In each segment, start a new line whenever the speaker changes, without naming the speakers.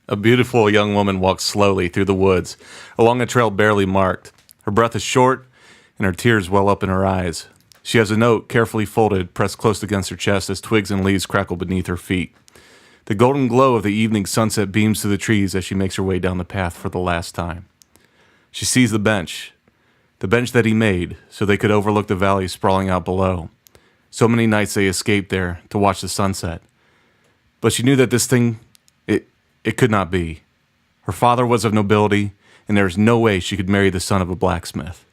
a beautiful young woman walks slowly through the woods, along a trail barely marked. Her breath is short, and her tears well up in her eyes. She has a note carefully folded, pressed close against her chest as twigs and leaves crackle beneath her feet. The golden glow of the evening sunset beams through the trees as she makes her way down the path for the last time. She sees the bench that he made so they could overlook the valley sprawling out below. So many nights they escaped there to watch the sunset. But she knew that this thing, it could not be. Her father was of nobility, and there is no way she could marry the son of a blacksmith.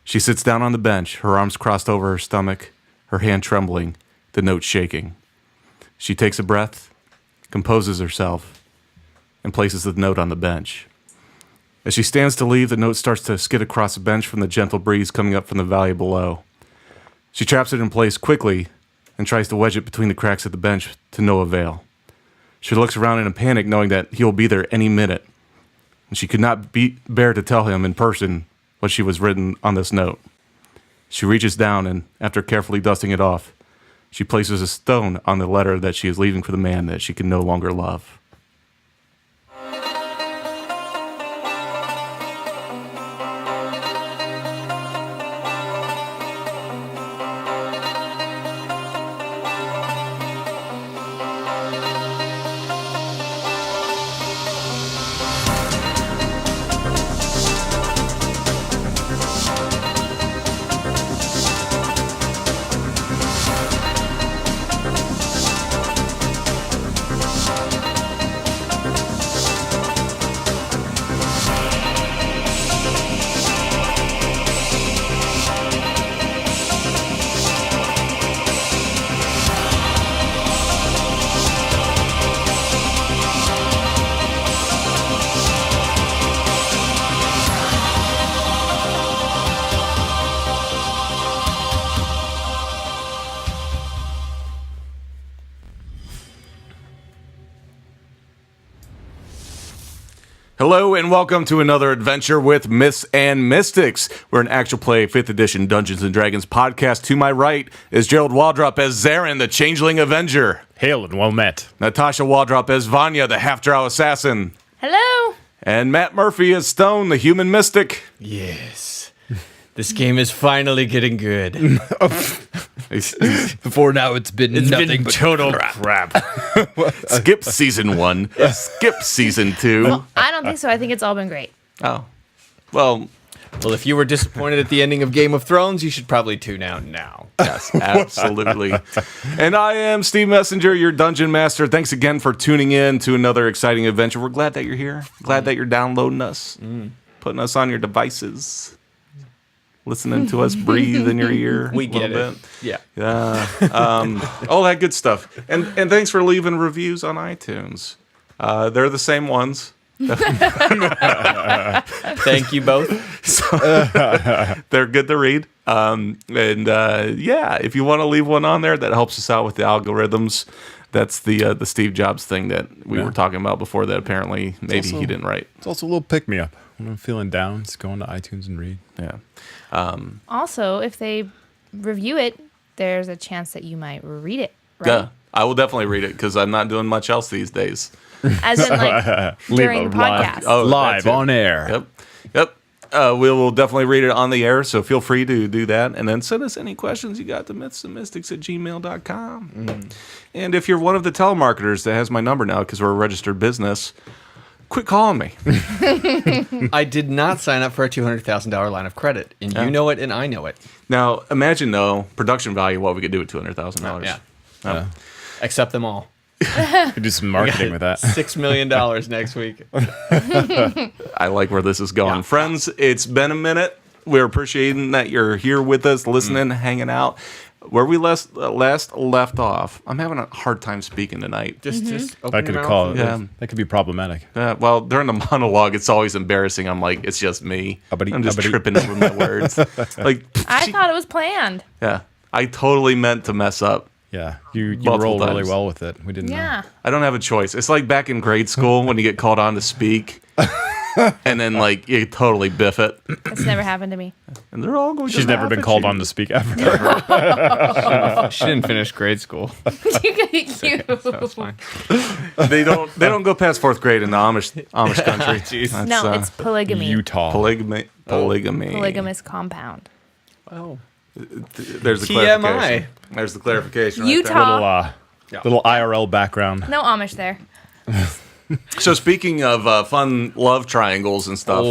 She sits down on the bench, her arms crossed over her stomach, her hand trembling, the note shaking. She takes a breath, composes herself, and places the note on the bench. As she stands to leave, the note starts to skid across the bench from the gentle breeze coming up from the valley below. She traps it in place quickly and tries to wedge it between the cracks of the bench to no avail. She looks around in a panic, knowing that he will be there any minute, and she could not bear to tell him in person what she was written on this note. She reaches down and, after carefully dusting it off, she places a stone on the letter that she is leaving for the man that she can no longer love. Hello and welcome to another adventure with Myths and Mystics. We're an actual play 5th edition Dungeons & Dragons podcast. To my right is Gerald Waldrop as Zarin, the Changeling Avenger.
Hail and well met.
Natasha Waldrop as Vanya, the Half-Drow Assassin.
Hello.
And Matt Murphy as Stone, the Human Mystic.
Yes. This game is finally getting good.
Before now, it's been nothing but
total crap.
Skip season 1. Skip season 2.
Well, I don't think so. I think it's all been great.
Oh. Well,
If you were disappointed at the ending of Game of Thrones, you should probably tune out now.
yes, absolutely. And I am Steve Messenger, your Dungeon Master. Thanks again for tuning in to another exciting adventure. We're glad that you're here. Glad that you're downloading us, putting us on your devices. Listening to us breathe in your ear.
We get it.
Bit. Yeah. All that good stuff. And thanks for leaving reviews on iTunes. They're the same ones.
Thank you both.
They're good to read. If you want to leave one on there, that helps us out with the algorithms. That's the Steve Jobs thing that we were talking about before that apparently maybe he didn't write.
It's also a little pick-me-up. When I'm feeling down, just go into iTunes and read.
Yeah.
Also, if they review it, there's a chance that you might read it, right?
Yeah, I will definitely read it because I'm not doing much else these days.
As in, like, during the podcast.
Live on air.
Yep. We will definitely read it on the air, so feel free to do that. And then send us any questions you got to mythsandmystics@gmail.com. And if you're one of the telemarketers that has my number now because we're a registered business, quit calling me.
I did not sign up for a $200,000 line of credit, and you know it, and I know it.
Now, imagine, though, production value, what we could do with $200,000.
Yeah. Accept them all.
Could do some marketing with that.
$6 million next week.
I like where this is going. Yeah. Friends, it's been a minute. We're appreciating that you're here with us, listening, hanging out. Where we last left off, I'm having a hard time speaking tonight.
Just open
that could
your
call.
mouth.
That could be problematic.
Well, during the monologue, it's always embarrassing. I'm like, it's just me. I'm just tripping over my words. Like
I thought it was planned.
Yeah, I totally meant to mess up.
Yeah, you roll really well with it. We didn't know.
I don't have a choice. It's like back in grade school when you get called on to speak. and then like you totally biff it,
That's never happened to me.
and they're all going.
She's never been called on to speak ever.
She didn't finish grade school.
You.
That's fine.
They don't go past 4th grade in the Amish country.
Jeez.
That's,
No, it's polygamy.
Utah.
polygamy.
Polygamous compound.
Oh.
There's the
TMI.
clarification. There's the clarification. Right
Utah.
Little IRL background.
No Amish there.
there. So speaking of fun love triangles and stuff.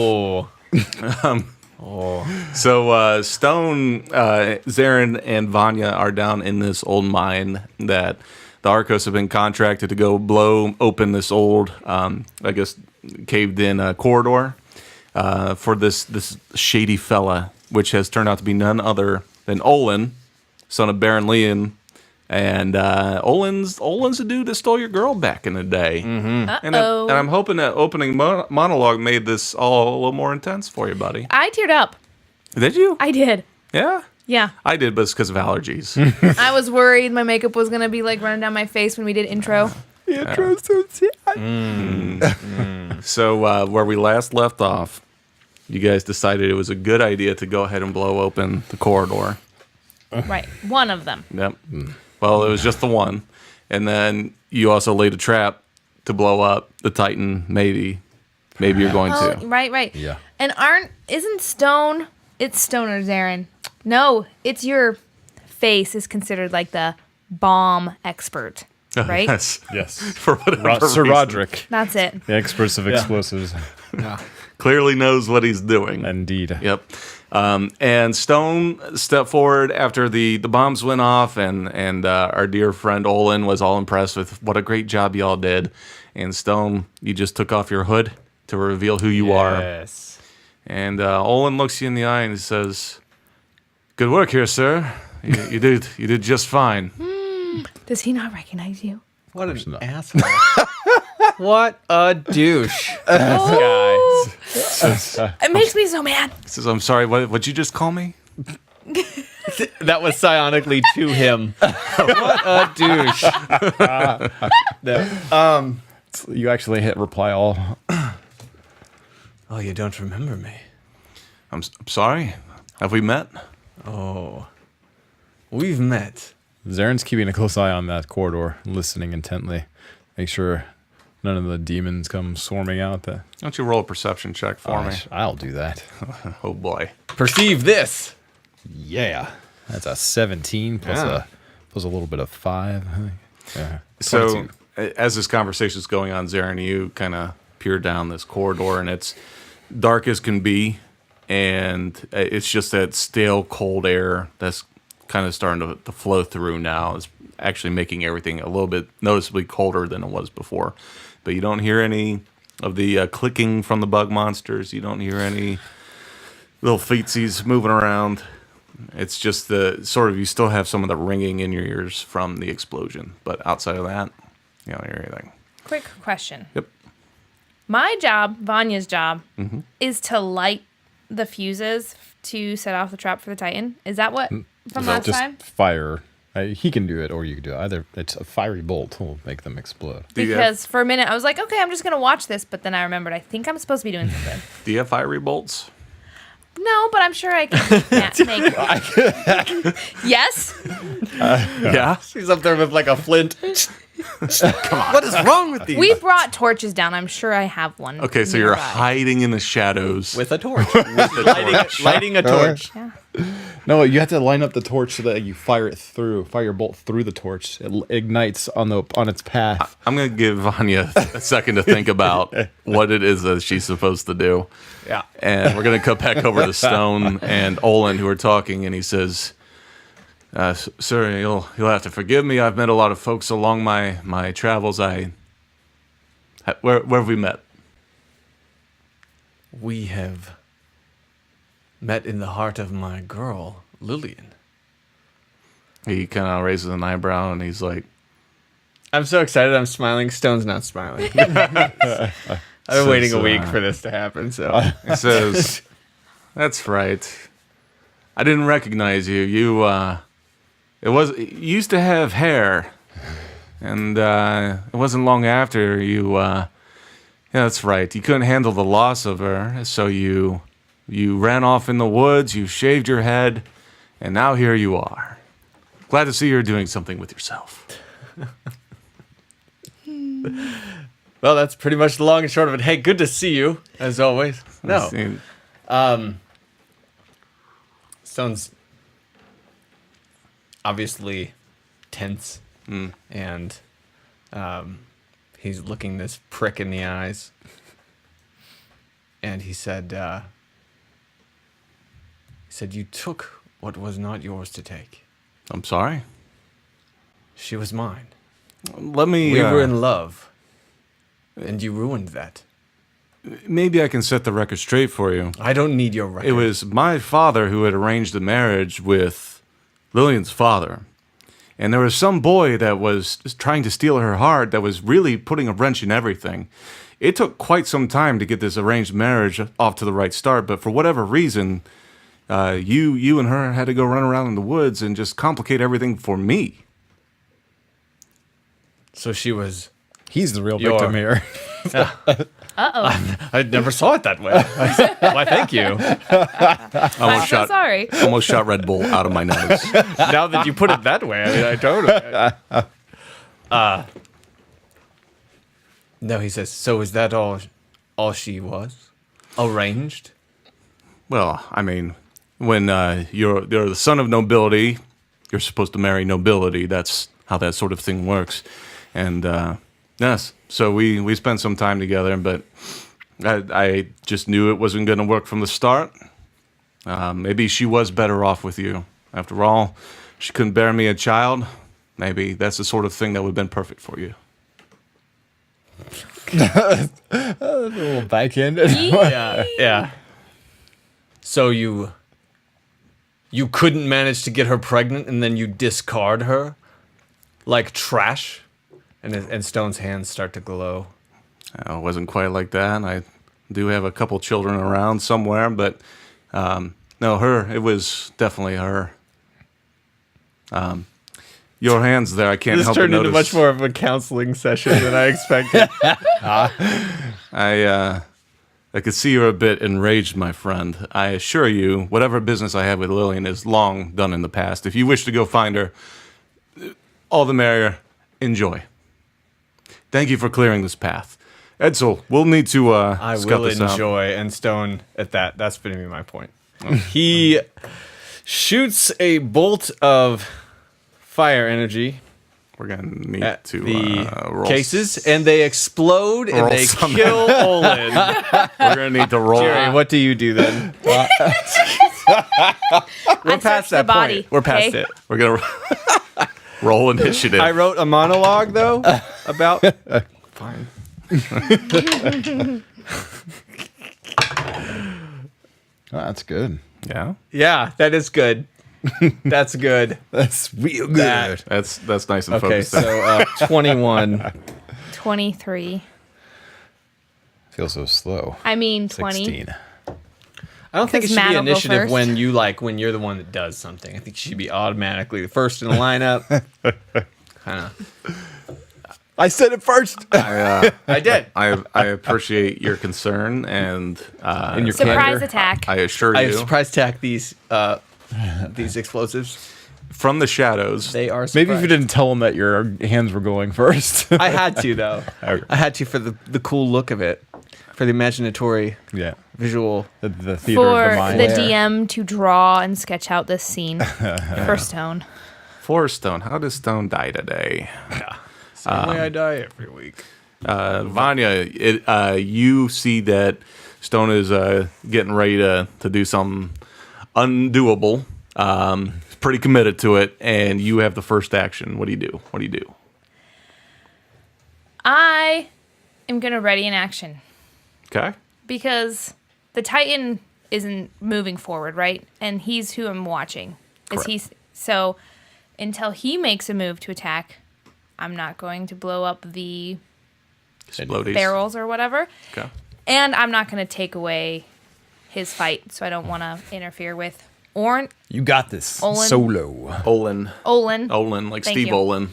So Stone, Zarin, and Vanya are down in this old mine that the Arcos have been contracted to go blow open this old, I guess, caved-in corridor for this shady fella, which has turned out to be none other than Olin, son of Baron Leon. And Olin's the dude that stole your girl back in the day. And I'm hoping that opening monologue made this all a little more intense for you, buddy.
I teared up.
Did you?
I did.
Yeah?
Yeah.
I did, but it's because of allergies.
I was worried my makeup was going to be like running down my face when we did intro.
So where we last left off, you guys decided it was a good idea to go ahead and blow open the corridor.
Right. One of them.
Yep. Well, it was just the one. And then you also laid a trap to blow up the Titan, maybe. Maybe you're going to.
Right.
Yeah.
And isn't Stone, it's Stoner Zarin. No, it's your face is considered like the bomb expert, right?
Yes.
Yes.
For whatever
Sir
reason.
Roderick,
That's it.
the experts of explosives.
Clearly knows what he's doing.
Indeed.
Yep. And Stone stepped forward after the bombs went off, and our dear friend Olin was all impressed with what a great job y'all did. And Stone, you just took off your hood to reveal who you are.
Yes.
And Olin looks you in the eye and says, "Good work here, sir. You did just fine."
Does he not recognize you?
What an
not.
asshole. What a douche.
Oh,
This guy.
it makes me so mad.
He says, "I'm sorry. What'd you just call me?"
That was psionically to him. What a douche.
You actually hit reply all.
Oh, you don't remember me?
I'm sorry. Have we met?
Oh. We've met.
Zarin's keeping a close eye on that corridor, listening intently. Make sure none of the demons come swarming out.
Why don't you roll a perception check for me?
I'll do that.
Oh boy.
Perceive this.
Yeah. That's a 17 plus a little bit of 5. I think. Yeah.
So
22.
as this conversation is going on, Zarin, you kind of peer down this corridor, and it's dark as can be, and it's just that stale, cold air that's kind of starting to flow through now. It's actually making everything a little bit noticeably colder than it was before. But you don't hear any of the clicking from the bug monsters. You don't hear any little feetsies moving around. It's just the sort of, you still have some of the ringing in your ears from the explosion. But outside of that, you don't hear anything.
Quick question.
Yep.
My job, Vanya's job, is to light the fuses to set off the trap for the Titan. Is that what from last
Just
time?
fire. He can do it, or you can do it. Either it's a fiery bolt will make them explode.
Because for a minute I was like, okay, I'm just gonna watch this, but then I remembered I think I'm supposed to be doing something.
Do you have fiery bolts?
No, but I'm sure I can make. Yes.
Yeah.
She's up there with like a flint. Come on. What is wrong with these?
We brought torches down. I'm sure I have one.
Okay, so you're
nearby.
hiding in the shadows.
With a torch. lighting a torch.
Yeah.
No, you have to line up the torch so that you fire your bolt through the torch. It ignites on its path.
I'm going to give Vanya a second to think about what it is that she's supposed to do.
Yeah.
And we're going to cut back over to Stone and Olin, who are talking, and he says, "Sir, you'll have to forgive me. I've met a lot of folks along my travels. Where have we met?"
We have met in the heart of my girl, Lillian.
He kind of raises an eyebrow, and he's like,
I'm so excited I'm smiling. Stone's not smiling. I've been waiting a week for this to happen, so.
he says, "That's right. I didn't recognize you. You used to have hair, and it wasn't long after you Yeah, that's right. You couldn't handle the loss of her, so you ran off in the woods, you shaved your head, and now here you are. Glad to see you're doing something with yourself.
Well, that's pretty much the long and short of it. Hey, good to see you, as always. No. Stone's obviously tense, and he's looking this prick in the eyes. And he said, you took what was not yours to take.
I'm sorry.
She was mine.
Let me...
We were in love, and you ruined that.
Maybe I can set the record straight for you.
I don't need your record.
It was my father who had arranged the marriage with Lillian's father. And there was some boy that was just trying to steal her heart that was really putting a wrench in everything. It took quite some time to get this arranged marriage off to the right start, but for whatever reason, you and her had to go run around in the woods and just complicate everything for me.
So she was...
He's the real victim here.
Uh-oh.
I never saw it that way. Why, thank you.
I'm so sorry.
Almost shot Red Bull out of my nose.
Now that you put it that way, I mean, I totally... No, he says, so is that all she was? Arranged?
Well, I mean, when you're the son of nobility, you're supposed to marry nobility. That's how that sort of thing works. And yes, so we spent some time together, but I just knew it wasn't going to work from the start. Maybe she was better off with you. After all, she couldn't bear me a child. Maybe that's the sort of thing that would have been perfect for you.
A little backhanded.
Yeah. So you couldn't manage to get her pregnant, and then you discard her like trash? And Stone's hands start to glow.
It wasn't quite like that. I do have a couple children around somewhere, but no, her. It was definitely her. Your hands there, I can't
This
help but
turned into
notice.
much more of a counseling session than I expected.
I could see you're a bit enraged, my friend. I assure you, whatever business I have with Lillian is long done in the past. If you wish to go find her, all the merrier. Enjoy. Thank you for clearing this path. Edsel, we'll need to
I
scout
will
this out.
enjoy, and Stone at that. That's going to be my point. He shoots a bolt of fire energy
We're going to need
at
to
the
roll.
cases, and they explode, and
roll
they
some-
kill Olin.
We're going to need to roll.
Jerry, what do you do then? We're
I
past
searched the
that
body.
point. We're past
okay?
it.
We're going to roll initiative.
I wrote a monologue, though, about... Fine.
Oh, that's good.
Yeah,
Yeah, that is good. That's good.
That's real good.
That-
that's nice and
Okay,
focused. there.
so 21.
23.
Feels so slow.
I mean 20.
16.
I don't think it
Because
should be
Matt will go
initiative
first.
when you're the one that does something. I think you should be automatically the first in the lineup. Kind of.
I said it first.
I did.
I appreciate your concern and
your
Surprise
candor.
attack.
I assure
I
you,
surprise attack these explosives.
from the shadows,
They are
Maybe if you
surprise.
didn't tell him that your hands were going first.
I had to though.
Okay.
I had to for the cool look of it, for the imaginatory
Yeah.
visual.
The theater
For
of the mind.
the DM to draw and sketch out this scene for Stone.
for Stone. How does Stone die today?
Same way I die every week.
Vanya, you see that Stone is getting ready to do something undoable. He's pretty committed to it, and you have the first action. What do you do? What do you do?
I am going to ready an action
Okay.
because the Titan isn't moving forward, right? And he's who I'm watching. So until he makes a move to attack, I'm not going to blow up the
Explodies.
barrels or whatever.
Okay.
And I'm not going to take away his fight, so I don't want to interfere with
You got this.
Olin.
Solo.
Olin,
Olin.
like
Thank
Steve
you.
Olin.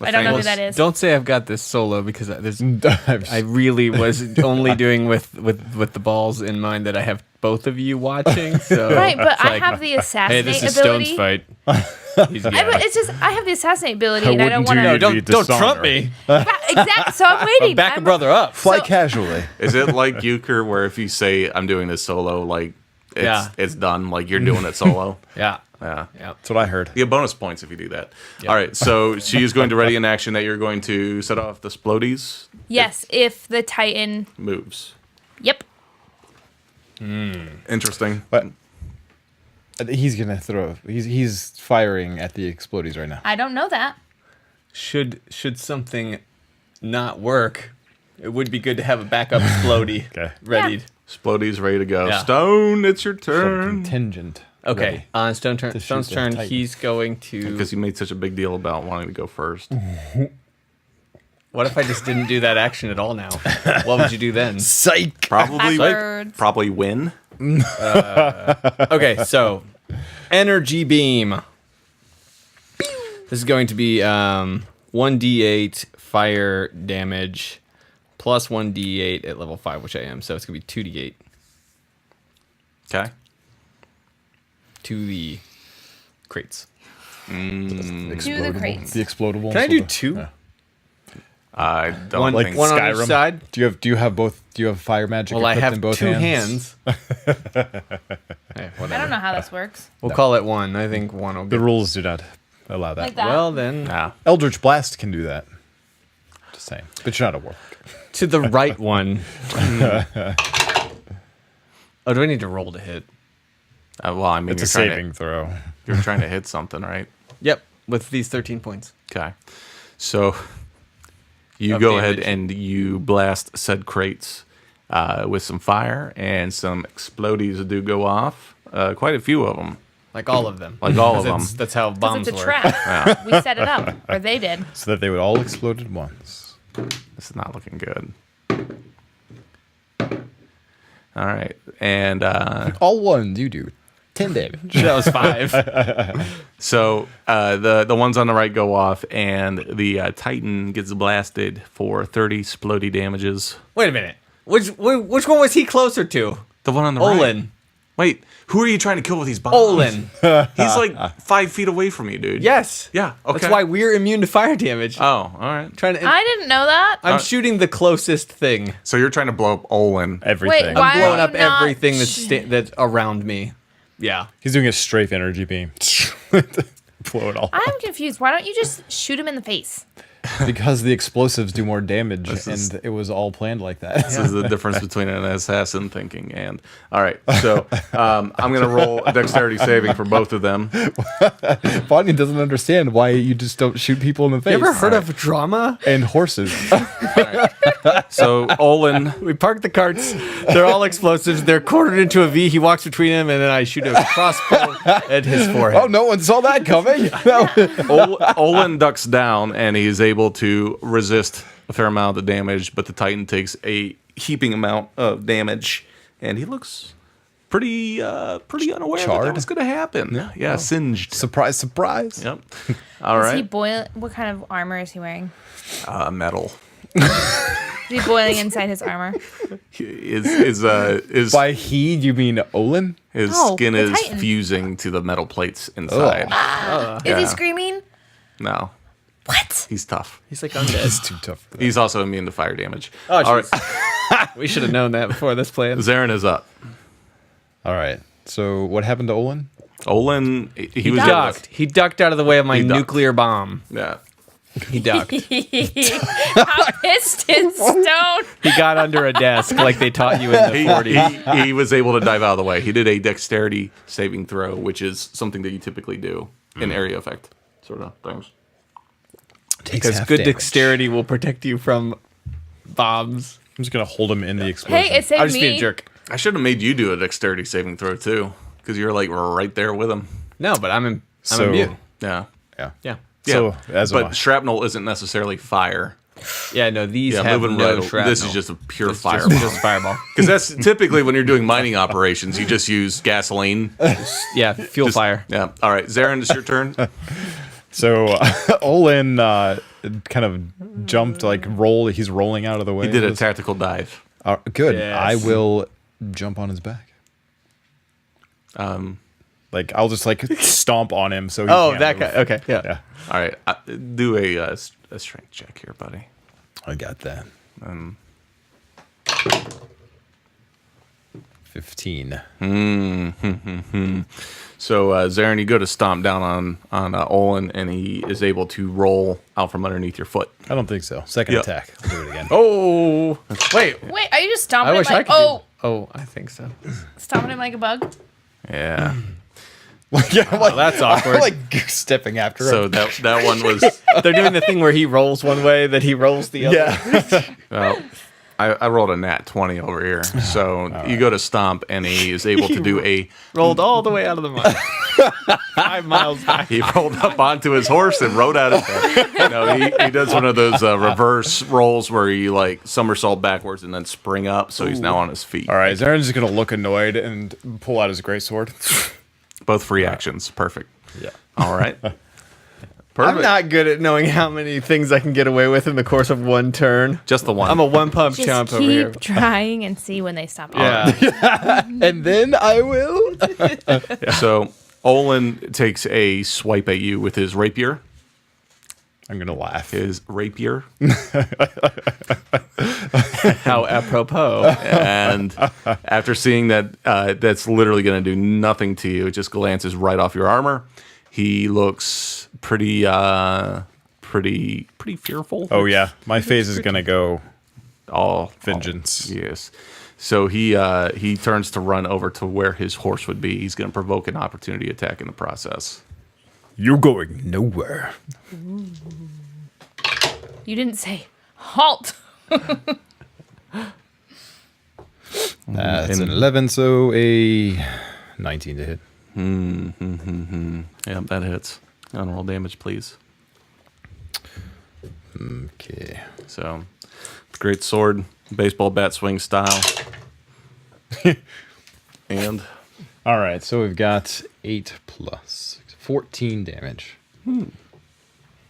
I don't know who that is.
Don't say I've got this solo because I really was only doing with the balls in mind that I have both of you watching. So
Right, but
it's
I
like,
have the
hey,
assassinate
this is
ability.
Stone's fight. He's
But it's just I have the assassinate ability,
I
and I don't
wouldn't
want
do
to.
you.
don't
Dishonor.
trump me.
Exactly. So I'm waiting.
Back a
I'm-
brother up.
Fly
So-
casually.
Is it like Euchre, where if you say I'm doing this solo, like it's done, like you're doing it solo?
Yeah.
Yeah.
Yeah.
That's what I heard.
You get bonus points if you do that. All right, so she is going to ready an action that you're going to set off the Splodies
Yes, if the Titan.
moves.
Yep.
Interesting.
But he's gonna throw. He's firing at the explodies right now.
I don't know that.
Should something not work, it would be good to have a backup explodey
Okay.
readied.
Splodies ready to go.
Yeah.
Stone, it's your
Full
turn.
contingent.
Okay,
ready.
on
To shoot
Stone's
the
turn,
Titan.
he's going to.
Because you made such a big deal about wanting to go first.
What if I just didn't do that action at all now? What would you do then?
Psych.
Probably,
Backwards.
probably win.
Okay, so energy beam. This is going to be 1d8 fire damage plus 1d8 at level 5, which I am. So it's going to be 2d8
Okay.
to the crates.
Explodable.
crates.
The explodable.
Can I do 2?
Yeah.
I don't
One,
think
one on
Skyrim.
each side?
Do you have both? Do you have fire magic?
Well, I
equipped
have
in both
2 hands. Hey,
I
whatever.
don't know how this works.
We'll call it 1. I think 1 will
The
be.
rules do not allow that.
Like that.
Well, then.
Yeah.
Eldritch Blast can do that. Just saying, but you're not a warlock.
To the right one. Oh, do I need to roll to hit?
Well, I mean,
It's a
you're
saving throw.
you're trying to hit something, right?
Yep, with these 13 points.
Okay. So you
Of
go
damage.
ahead and you blast said crates with some fire, and some explodies do go off. Quite a few of them.
Like all of them.
Like all of
Because
them.
That's how
Because
bombs
it's a
work.
trap. We set it up, or they did.
So that they would all explode at once.
This is not looking good. All right. And
All ones, you do 10 damage.
That was 5.
so the ones on the right go off, and the Titan gets blasted for 30 splody damages.
Wait a minute. Which one was he closer to?
The one on the right.
Olin.
Wait, who are you trying to kill with these bombs?
Olin.
He's like 5 feet away from you, dude.
Yes.
Yeah. Okay.
That's why we're immune to fire damage.
Oh, all right.
Trying to.
I didn't know that.
I'm shooting the closest thing.
So you're trying to blow up Olin.
Everything.
Why
I'm
are
blowing
you
up
not
everything that's around me. Yeah.
He's doing a strafe energy beam. Blow it all.
I'm confused. Why don't you just shoot him in the face?
Because the explosives do more damage,
This is-
and it was all planned like that.
This is the difference between an assassin thinking and. All right. So I'm going to roll a dexterity saving for both of them.
Bonnie doesn't understand why you just don't shoot people in the face.
You ever heard of drama?
And horses.
So Olin.
We park the carts. They're all explosives. They're quartered into a V. He walks between them, and then I shoot a crossbow at his forehead.
Oh, no one saw that coming.
Olin ducks down, and he is able to resist a fair amount of the damage, but the Titan takes a heaping amount of damage, and he looks pretty unaware that
Charred?
was going to happen. Yeah, singed.
Surprise, surprise.
Yep. All
Is he
right.
boil? What kind of armor is he wearing?
Metal.
Is he boiling inside his armor?
His
By he, you mean Olin?
No,
skin
the
is
Titan.
fusing to the metal plates inside.
Is he
Yeah.
screaming?
No,
What?
he's tough.
He's like undead.
It's too tough for that.
He's also immune to fire damage.
Oh,
All
jeez.
right,
We should have known that before this plan.
Zarin is up.
All right. So what happened to Olin?
Olin, he was
Ducked. He ducked out of the way of my
He ducked.
nuclear bomb.
Yeah.
He ducked.
How pissed is Stone?
He got under a desk like they taught you in the 40s.
He was able to dive out of the way. He did a dexterity saving throw, which is something that you typically do in area effect sort of things.
Because good dexterity will protect you from bombs.
I'm just gonna hold him in the explosion.
Hey, it saved
I'll just
me.
be a jerk.
I should have made you do a dexterity saving throw too, because you're like right there with him.
No, but I'm
So-
immune.
Yeah.
Yeah.
Yeah.
So as
but
am I.
shrapnel isn't necessarily fire.
Yeah, no, these
Yeah,
have
moving
no
right.
shrapnel.
This is just a pure
It's
fireball.
just fireball.
Because that's typically when you're doing mining operations, you just use gasoline.
Yeah, fuel
Just-
fire.
Yeah. All right, Zarin, it's your turn.
So Olin kind of jumped, roll. He's rolling out of the way.
He did a tactical dive.
Good.
Yes.
I will jump on his back. I'll just stomp on him. So he can't
that
move.
guy. Okay, yeah.
Yeah,
All right, do a strength check here, buddy.
I got that. 15.
So Zarin, you go to stomp down on Olin, and he is able to roll out from underneath your foot.
I don't think so. Second
Yep.
attack. I'll do it again.
Oh, wait.
Wait, are you just stomping
I
him
wish I
like,
could. Oh, I think so.
stomping him like a bug?
Yeah.
Yeah, I'm
that's awkward.
I'm stepping after him.
So that one was.
They're doing the thing where he rolls one way, that he rolls the other.
Yeah.
Well, I rolled a nat 20 over here. So you go to stomp, and he is able to do a.
Rolled all the way out of the mud. 5 miles back.
He rolled up onto his horse and rode out of there. No, he does one of those reverse rolls where he somersault backwards and then spring up. So he's now on his feet.
All right, Zaren's just gonna look annoyed and pull out his greatsword.
Both free actions. Perfect.
Yeah.
All right.
I'm
Perfect.
not good at knowing how many things I can get away with in the course of one turn.
Just the one.
I'm a one-pump
Just
chump
keep
over here.
trying and see when they stop you.
Yeah.
And then I will.
So Olin takes a swipe at you with his rapier.
I'm gonna laugh.
His rapier.
How apropos.
And after seeing that that's literally going to do nothing to you, it just glances right off your armor. He looks pretty fearful.
Oh yeah, my face is gonna go
All
vengeance.
yes. So he turns to run over to where his horse would be. He's going to provoke an opportunity attack in the process.
You're going nowhere.
You didn't say halt.
That's an 11, so a 19 to hit.
Yeah, that hits. Unroll damage, please.
Okay.
So, great sword, baseball bat swing style. And
All right, so we've got 8 plus 14 damage.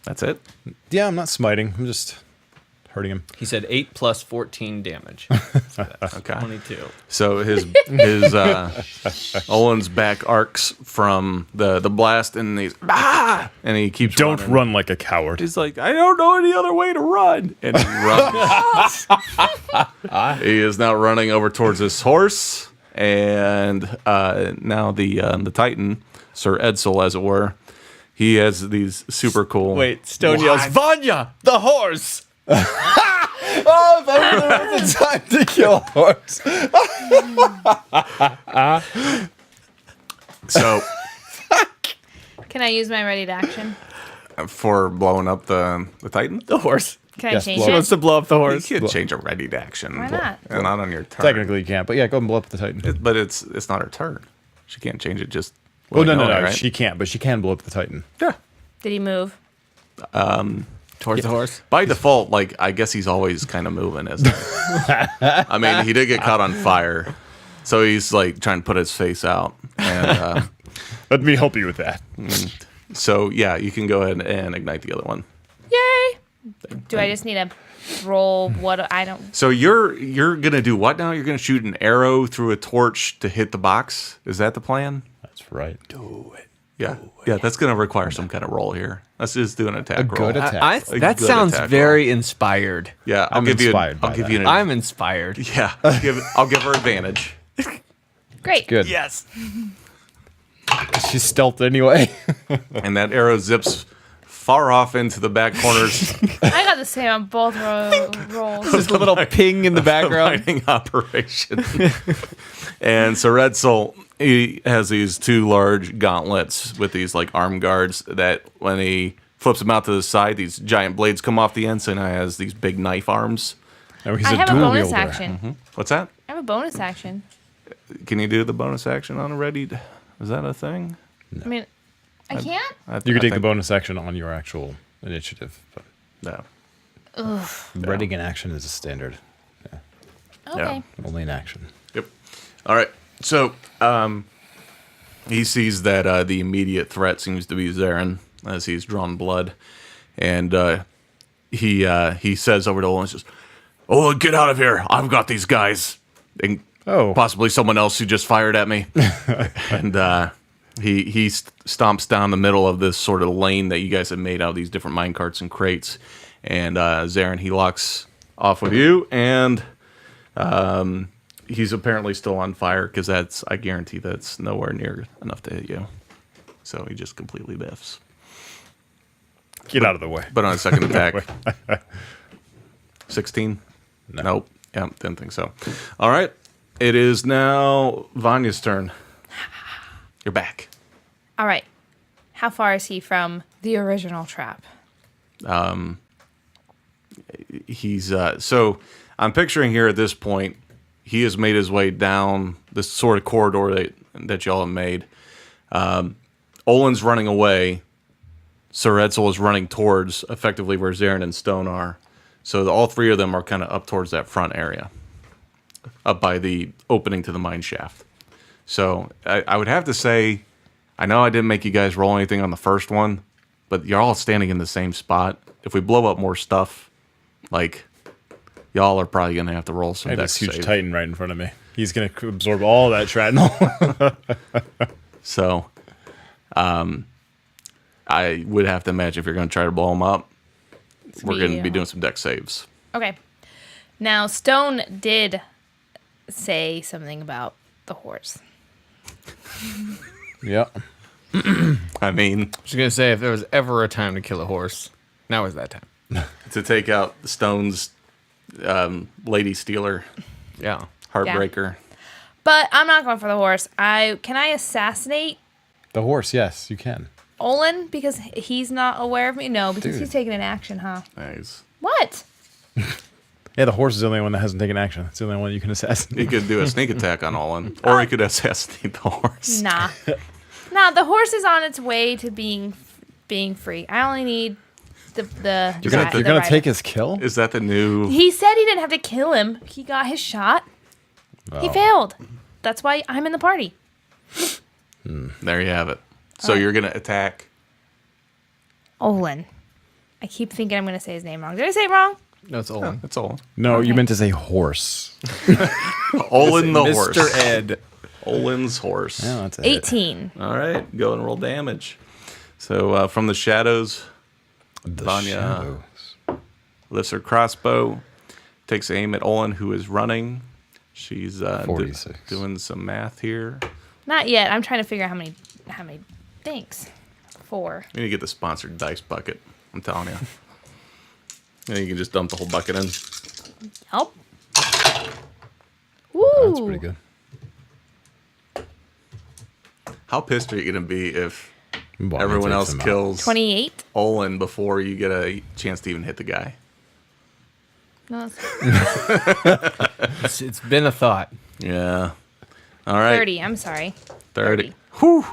that's it.
Yeah, I'm not smiting. I'm just hurting him.
He said 8 plus 14 damage.
Okay.
22.
So his Olin's back arcs from the blast, and he keeps
Don't
running.
run like a coward.
He's like, I don't know any other way to run, and he runs. He is now running over towards his horse, and now the Titan, Sir Edsel, as it were, he has these super cool.
Wait, Stone yells, Vanya, the horse!
Oh, if only there was a time to kill a horse.
So
Can I use my ready to action?
for blowing up the Titan,
The horse.
Can I
Yes,
change
blow
He
it?
wants to blow up the
you
horse.
can't change a ready to action.
Why not?
And not on your turn.
Technically, you can't, but yeah, go and blow up the Titan.
But it's not her turn. She can't change it. Just
Oh, no,
willy-nilly, right?
she can't, but she can blow up the Titan.
Yeah.
Did he move?
Towards the horse.
By default, I guess he's always kind of moving, isn't he? I mean, he did get caught on fire, so he's trying to put his face out. And
Let me help you with that.
so yeah, you can go ahead and ignite the other one.
Yay! Do I just need to roll what I don't?
So you're gonna do what now? You're gonna shoot an arrow through a torch to hit the box. Is that the plan?
That's right.
Yeah, yeah. That's gonna require some kind of roll here. Let's just do an attack roll.
good attack.
That
good
sounds
attack
very inspired.
Yeah,
I'm inspired by
I'll give
that.
you an.
I'm inspired.
Yeah, I'll give her advantage.
Great.
Good.
Yes.
She's stealthed anyway.
And that arrow zips far off into the back corners.
I got the same on both rolls.
Just a little ping in the background.
Mining operation. And so Edsel, he has these 2 large gauntlets with these arm guards that when he flips them out to the side, these giant blades come off the end. So now he has these big knife arms.
Oh, he's
I have a
dual
bonus
wielder.
action.
What's that?
I have a bonus action.
Can you do the bonus action on a ready? Is that a thing?
I mean, I can't.
You can take the bonus action on your actual initiative, but
No.
readying an action is a standard.
Okay.
Only an action.
Yep. All right. So he sees that the immediate threat seems to be Zarin, as he's drawn blood, and he says over to Olin, says, "Olin, get out of here! I've got these guys, and possibly someone else who just fired at me." And he stomps down the middle of this sort of lane that you guys have made out of these different mine carts and crates, and Zarin, he locks off with you, and he's apparently still on fire because I guarantee that's nowhere near enough to hit you. So he just completely biffs.
Get out of the way.
But on a second attack, 16? Nope. Yeah, didn't think so. All right. It is now Vanya's turn. You're back.
All right. How far is he from the original trap?
He's so I'm picturing here at this point, he has made his way down this sort of corridor that y'all have made. Olin's running away. Sir Edsel is running towards effectively where Zarin and Stone are. So all three of them are kind of up towards that front area, up by the opening to the mine shaft. So I would have to say, I know I didn't make you guys roll anything on the first one, but you're all standing in the same spot. If we blow up more stuff, like, y'all are probably going to have to roll some
I have
dex
this huge
save.
titan right in front of me. He's going to absorb all that shrapnel.
So, I would have to imagine if you're going to try to blow them up, we're going to be doing some dex saves.
Okay. Now, Stone did say something about the horse.
Yeah.
I mean,
I was gonna say, if there was ever a time to kill a horse, now is that time.
to take out Stone's lady stealer,
Yeah.
heartbreaker.
But I'm not going for the horse. Can I assassinate
The horse, yes, you can.
Olin because he's not aware of me? No, because he's taking an action, huh?
Nice.
What?
Yeah, the horse is the only one that hasn't taken action. It's the only one you can assassinate.
He could do a sneak attack on Olin, or he could assassinate the horse.
Nah. Nah, the horse is on its way to being free. I only need the
You're gonna take his kill?
Is that the new?
He said he didn't have to kill him. He got his shot. He failed. That's why I'm in the party.
There you have it. So you're gonna attack.
Olin. I keep thinking I'm going to say his name wrong. Did I say it wrong?
No, it's Olin.
That's all.
No, you meant to say horse.
Olin the horse.
Mr. Ed.
Olin's horse.
Yeah, that's it.
18.
All right, go and roll damage. So from the shadows,
The
Vanya
shadows.
lifts her crossbow, takes aim at Olin, who is running. She's
46.
doing some math here.
Not yet. I'm trying to figure out how many things. 4.
You need to get the sponsored dice bucket. I'm telling you. And you can just dump the whole bucket in.
Help. Woo.
That's pretty good.
How pissed are you going to be if
Bonnie
everyone
takes
else
him out.
kills
28.
Olin before you get a chance to even hit the guy?
No, that's
It's been a thought.
Yeah. All right.
30. I'm sorry.
30. Whew.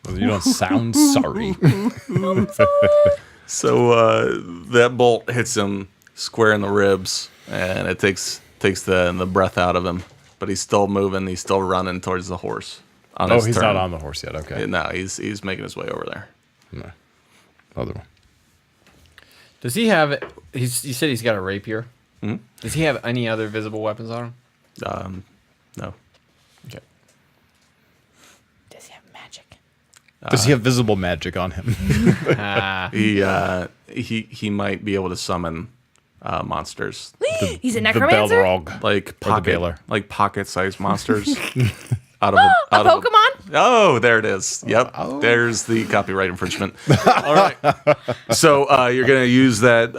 You don't sound sorry.
So that bolt hits him square in the ribs, and it takes the breath out of him. But he's still moving. He's still running towards the horse.
Oh, he's not on the horse yet. Okay.
No, he's making his way over there.
No. Other one.
Does he have? You said he's got a rapier.
Hmm?
Does he have any other visible weapons on him?
No.
Okay.
Does he have magic?
Does he have visible magic on him?
He might be able to summon monsters,
He's a
the
necromancer?
Balrog.
like
Baylor.
pocket-sized monsters. out of
A
out of
Pokemon?
Oh, there it is. Yep. There's the copyright infringement. All right. So you're going to use that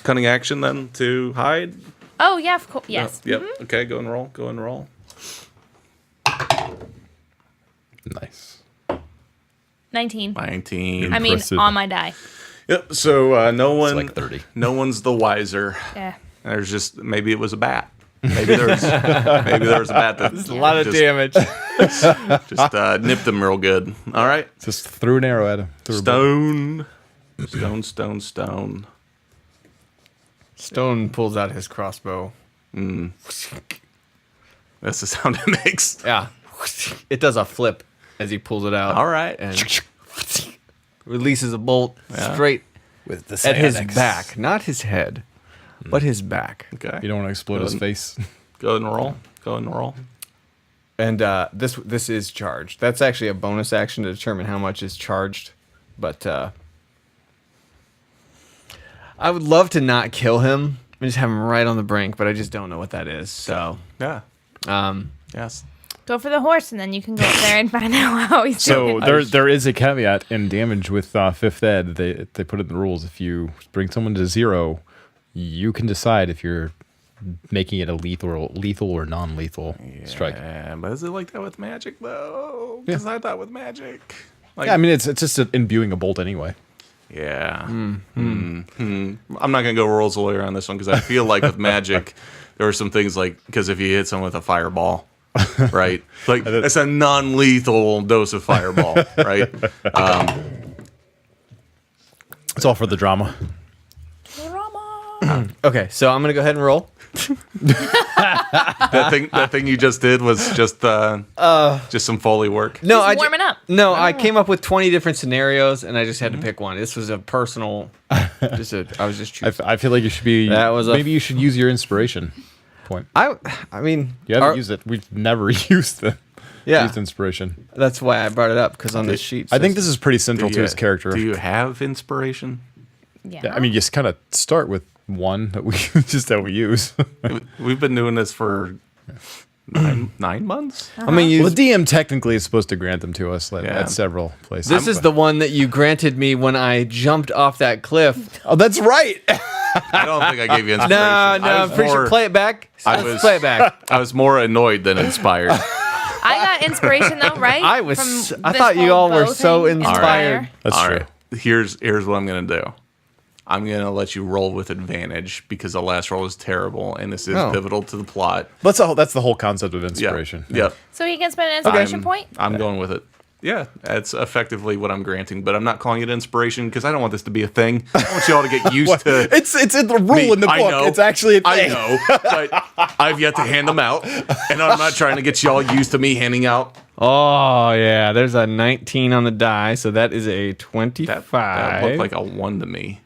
cunning action then to hide?
Oh, yeah, of course. Yes.
Yep. Okay, go and roll. Go and roll.
Nice.
19.
19.
I mean,
Impressive.
on my die.
Yep. So no one,
like 30.
no one's the wiser.
Yeah.
There's just maybe it was a bat. Maybe there was a bat that
A lot of
just,
damage.
just nipped him real good. All right.
Just threw an arrow at him. Threw a bolt.
Stone.
Stone pulls out his crossbow.
That's the sound it makes.
Yeah. It does a flip as he pulls it out.
All right.
And releases a bolt straight
With the
at his
Xanax.
back, not his head, but his back.
Okay.
You don't want to explode his face.
Go ahead and roll. Go ahead and roll.
And this is charged. That's actually a bonus action to determine how much is charged. But I would love to not kill him and just have him right on the brink, but I just don't know what that is. So,
Yeah.
um,
Yes.
Go for the horse, and then you can go up there and find out how he's
So
doing.
there is a caveat in damage with fifth ed. They put it in the rules. If you bring someone to 0, you can decide if you're making it a lethal or non-lethal strike.
Yeah, but is it like that with magic though? Because I thought with magic. Like,
Yeah, I mean it's just imbuing a bolt anyway.
yeah. I'm not gonna go rules lawyer on this one because I feel like with magic, there are some things like because if you hit someone with a fireball, right? Like that's a non-lethal dose of fireball, right?
It's all for the drama.
Drama.
okay, so I'm gonna go ahead and roll.
That thing you just did was just some Foley work.
No,
He's warming up.
No, I came up with 20 different scenarios, and I just had to pick one. This was a personal. I was just choosing.
I feel like you should be.
That was
maybe you should use your inspiration point.
I mean,
You haven't used it. We've never used inspiration.
That's why I brought it up because on this sheet.
I think this is pretty central
Do
to
you-
his character.
Do you have inspiration?
Yeah.
Yeah, I mean, you just kind of start with one that we use.
We've been doing this for 9 months.
I mean,
Well, the DM technically is supposed to grant them to us
Yeah.
at several places.
this is the one that you granted me when I jumped off that cliff.
Oh, that's right.
I don't think I gave you inspiration.
No,
I
I'm
was
pretty sure.
more-
Play it back.
I
Let's
was-
play it back.
I was more annoyed than inspired.
I got inspiration though, right?
I was-
From
I
this
thought you
whole
all were
bow
so
thing?
inspired.
That's
All
true.
right. Here's what I'm gonna do. I'm gonna let you roll with advantage because the last roll is terrible and this is
Oh.
pivotal to the plot.
That's the whole concept of inspiration.
Yep.
So he can spend an inspiration point.
I'm going with it. Yeah, that's effectively what I'm granting, but I'm not calling it inspiration because I don't want this to be a thing. I want you all to get used to.
It's in the rule
me.
in the
I
book.
know.
It's actually a
I
thing.
know, but I've yet to hand them out, and I'm not trying to get you all used to me handing out.
Oh yeah, there's a 19 on the die, so that is a 25.
That looked like a 1 to me.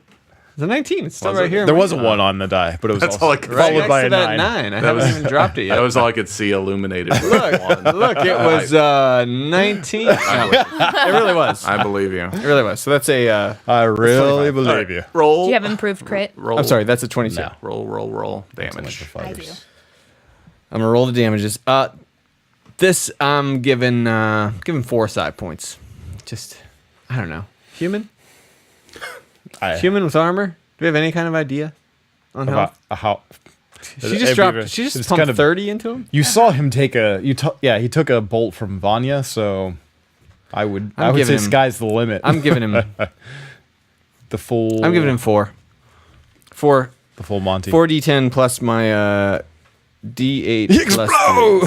It's a 19. It's still
Was
right
it?
here.
There was a 1 on the die, but it was
That's
also
all I could
right
see.
next
by
to
a
that
9.
9. I haven't even dropped it yet.
That was all I could see illuminated.
Look, it was 19. No, it really was.
I believe you.
It really was. So that's a.
I really believe you.
Roll.
Do you have improved crit?
Roll.
I'm sorry, that's a 22.
No.
Roll. Damage.
I do.
I'm gonna roll the damages. This I'm giving 4 side points. Just I don't know. Human with armor. Do we have any kind of idea on
About
how?
how
She just dropped. She just pumped 30 into him.
You saw him take he took a bolt from Vanya, so I would say
giving him-
sky's the limit.
I'm giving him.
the full.
I'm giving him 4. 4.
the full Monty.
4d10 plus my d8
He
plus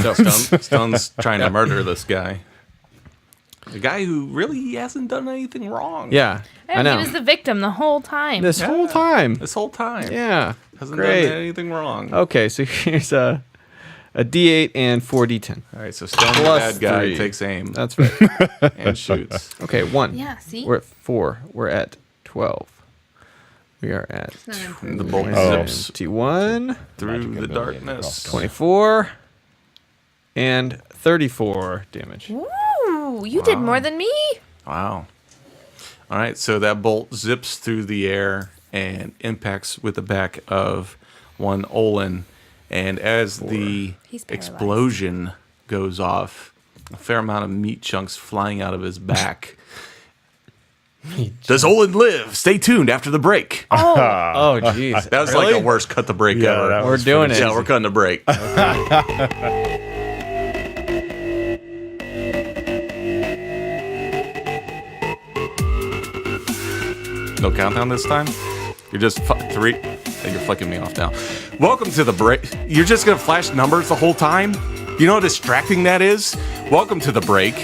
3. So,
Stone's trying to murder this guy. The guy who really hasn't done anything wrong.
yeah, I
And
know.
he was the victim the whole time.
This whole time.
This whole time.
Yeah.
Hasn't
Great.
done anything wrong.
Okay, so here's a d8 and 4d10.
All right, so Stone, the
Plus
bad guy,
3.
takes aim
That's right.
and shoots.
Okay, 1.
Yeah, see?
We're at 4. We're at 12. We are at
The bolt
Oh.
zips
21,
through the darkness.
24, and 34 damage.
Ooh, you did more than me.
Wow. All right, so that bolt zips through the air and impacts with the back of one Olin. And as the
He's paralyzed.
explosion goes off, a fair amount of meat chunks flying out of his back. Does Olin live? Stay tuned after the break.
Oh, jeez.
That was like the worst cut the break
Yeah,
ever.
that
We're
was
doing it.
Yeah, we're cutting the break. No countdown this time? You're just 3. You're flicking me off now. Welcome to the break. You're just going to flash numbers the whole time? You know how distracting that is? Welcome to the break.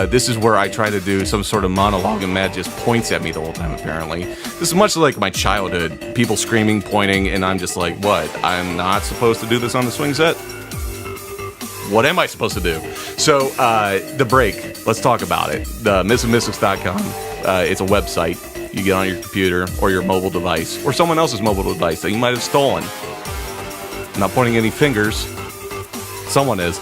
This is where I try to do some sort of monologue and Matt just points at me the whole time, apparently. This is much like my childhood. People screaming, pointing, and I'm just like, what? I'm not supposed to do this on the swing set? What am I supposed to do? So, the break, let's talk about it. The missingmystics.com It's a website. You get on your computer or your mobile device or someone else's mobile device that you might have stolen. I'm not pointing any fingers. Someone is.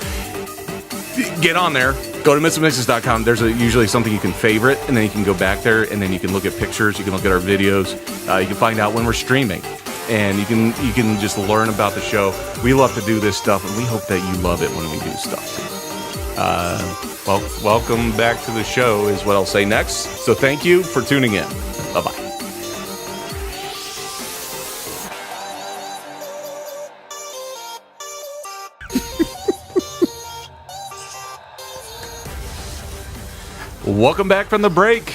Get on there. Go to missingmixes.com. There's usually something you can favorite, and then you can go back there, and then you can look at pictures. You can look at our videos. You can find out when we're streaming, and you can just learn about the show. We love to do this stuff, and we hope that you love it when we do stuff. Well, welcome back to the show is what I'll say next. So thank you for tuning in. Bye-bye. Welcome back from the break.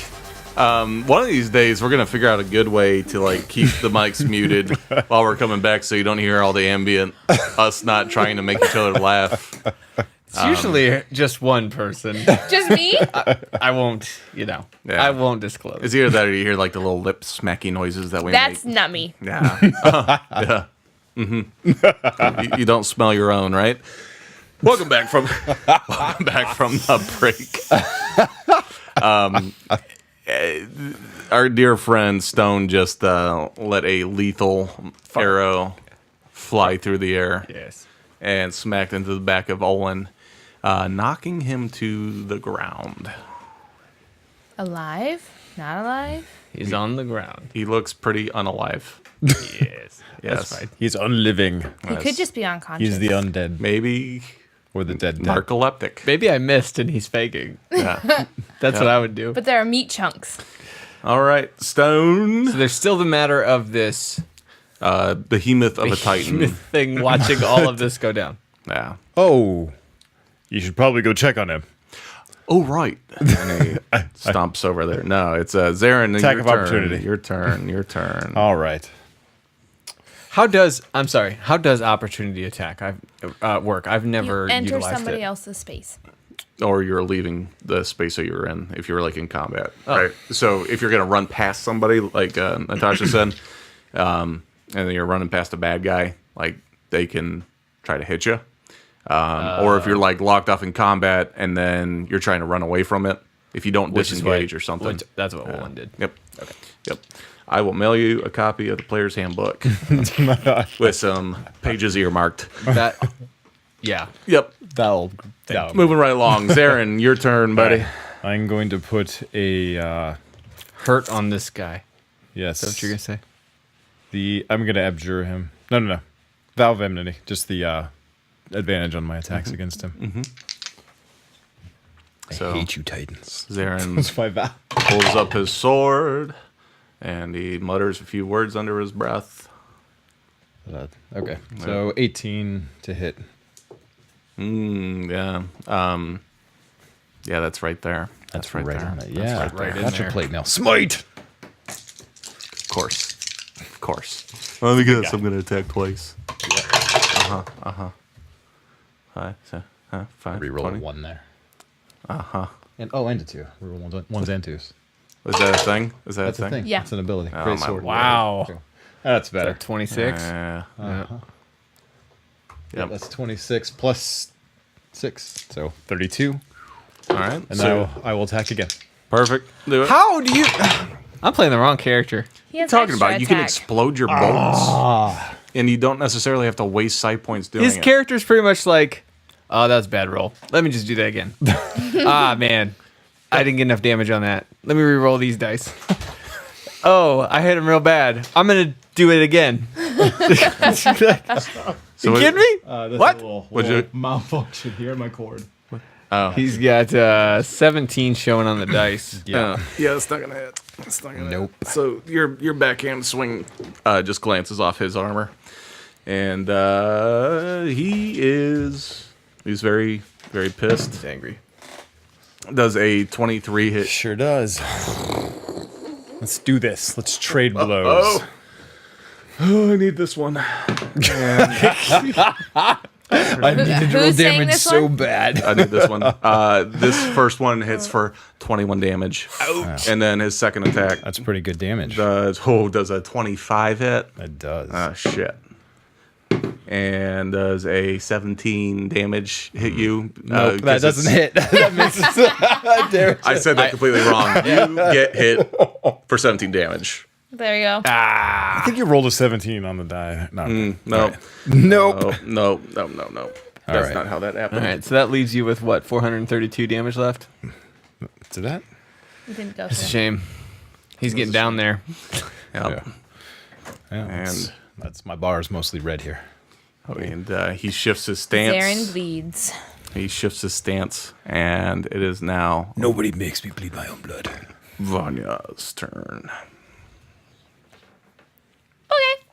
One of these days, we're going to figure out a good way to like keep the mics muted while we're coming back so you don't hear all the ambient, us not trying to make each other laugh.
It's usually just one person.
Just me?
I won't,
Yeah.
I won't disclose.
It's either that or you hear like the little lip smacking noises that we
That's
make.
not me.
Yeah. Yeah. You don't smell your own, right? Welcome back from the break. Our dear friend Stone just let a lethal arrow fly through the air
Yes.
and smacked into the back of Olin, knocking him to the ground.
Alive? Not alive?
He's on the ground.
He looks pretty unalive.
Yes.
Yes.
That's right.
He's unliving.
He could just be unconscious.
He's the undead.
Maybe
Or the dead.
narcoleptic.
Maybe I missed and he's faking.
Yeah.
That's what I would do.
But there are meat chunks.
All right, Stone.
So there's still the matter of this
Behemoth of a Titan.
thing watching all of this go down.
Yeah.
Oh, you should probably go check on him.
Oh, right. And he stomps over there. No, it's Zarin.
Attack
your
of
turn.
opportunity.
Your turn. Your turn.
All right.
How does opportunity attack work? I've never
You enter
utilized
somebody
it.
else's space.
Or you're leaving the space that you were in if you were like in combat.
Oh.
Right. So if you're gonna run past somebody, like Natasha said, and then you're running past a bad guy, like they can try to hit you. Or if you're like locked off in combat and then you're trying to run away from it, if you don't
Which is
disengage
what-
or something.
That's what Olin did.
Yep. Okay. Yep. I will mail you a copy of the player's handbook with some pages earmarked.
That, yeah.
Yep.
That'll.
Moving right along. Zarin, your turn, buddy.
I'm going to put a
Hurt on this guy.
yes.
Is that what you're gonna say?
I'm gonna abjure him. No. Vow of enmity. Just the advantage on my attacks against him. I
So-
hate you, Titans.
Zarin
That's my vow.
pulls up his sword and he mutters a few words under his breath.
Okay. So 18 to hit.
Yeah. Yeah, that's right there. That's right there.
on it.
That's
Yeah.
right there.
in
That's
there.
your plate mail. Smite.
Of course. Of course. Let me guess. I'm going to attack twice. Five,
Reroll
20.
a 1 there. And a 2. Reroll ones and twos.
Is that a thing? Is that
That's
a
a
thing?
thing.
Yeah.
It's an ability.
Oh,
Great
my
sword.
Wow.
Okay. That's better.
26.
Yeah.
Yeah,
Yep.
that's 26 plus 6, so 32.
All right.
And
So,
I will attack again.
perfect. Do it.
How do you? I'm playing the wrong character.
He has
Talking
extra
about you can
attack.
explode your bolts, and you don't necessarily have to waste side points doing
His
it.
character's pretty much like, oh, that was a bad roll. Let me just do that again. Ah, man. I didn't get enough damage on that. Let me re-roll these dice. Oh, I hit him real bad. I'm going to do it again.
So
You
it-
kidding me?
That's
What?
a little
What'd you-
malfunction here in my cord.
Oh.
He's got 17 showing on the dice.
Yeah, it's not gonna hit. It's not gonna
Nope.
hit. So your backhand swing just glances off his armor, and he's very very pissed.
He's angry.
Does a 23 hit?
Sure does. Let's do this. Let's trade blows.
Oh, I need this one.
I needed to roll
Who's saying
damage
this
so
one?
bad.
I need this one. This first one hits for 21 damage, and then his second attack
That's pretty good damage.
does a 25 hit.
It does.
Shit. And does a 17 damage hit you?
Nope, that
'cause
doesn't hit. That misses.
I said that completely wrong. You get hit for 17 damage.
There you go.
I think you rolled a 17 on the die. No.
No.
All right. Nope.
No. That's
right.
not how that
All
happened.
right, so that leaves you with what, 432 damage left?
Did that?
You didn't go
It's a
for it.
shame. He's getting down there.
Yep.
Yeah,
And-
that's my bar is mostly red here.
And he shifts his stance.
Zarin bleeds.
He shifts his stance, and it is now
Nobody makes me bleed my own blood.
Vanya's turn.
Okay.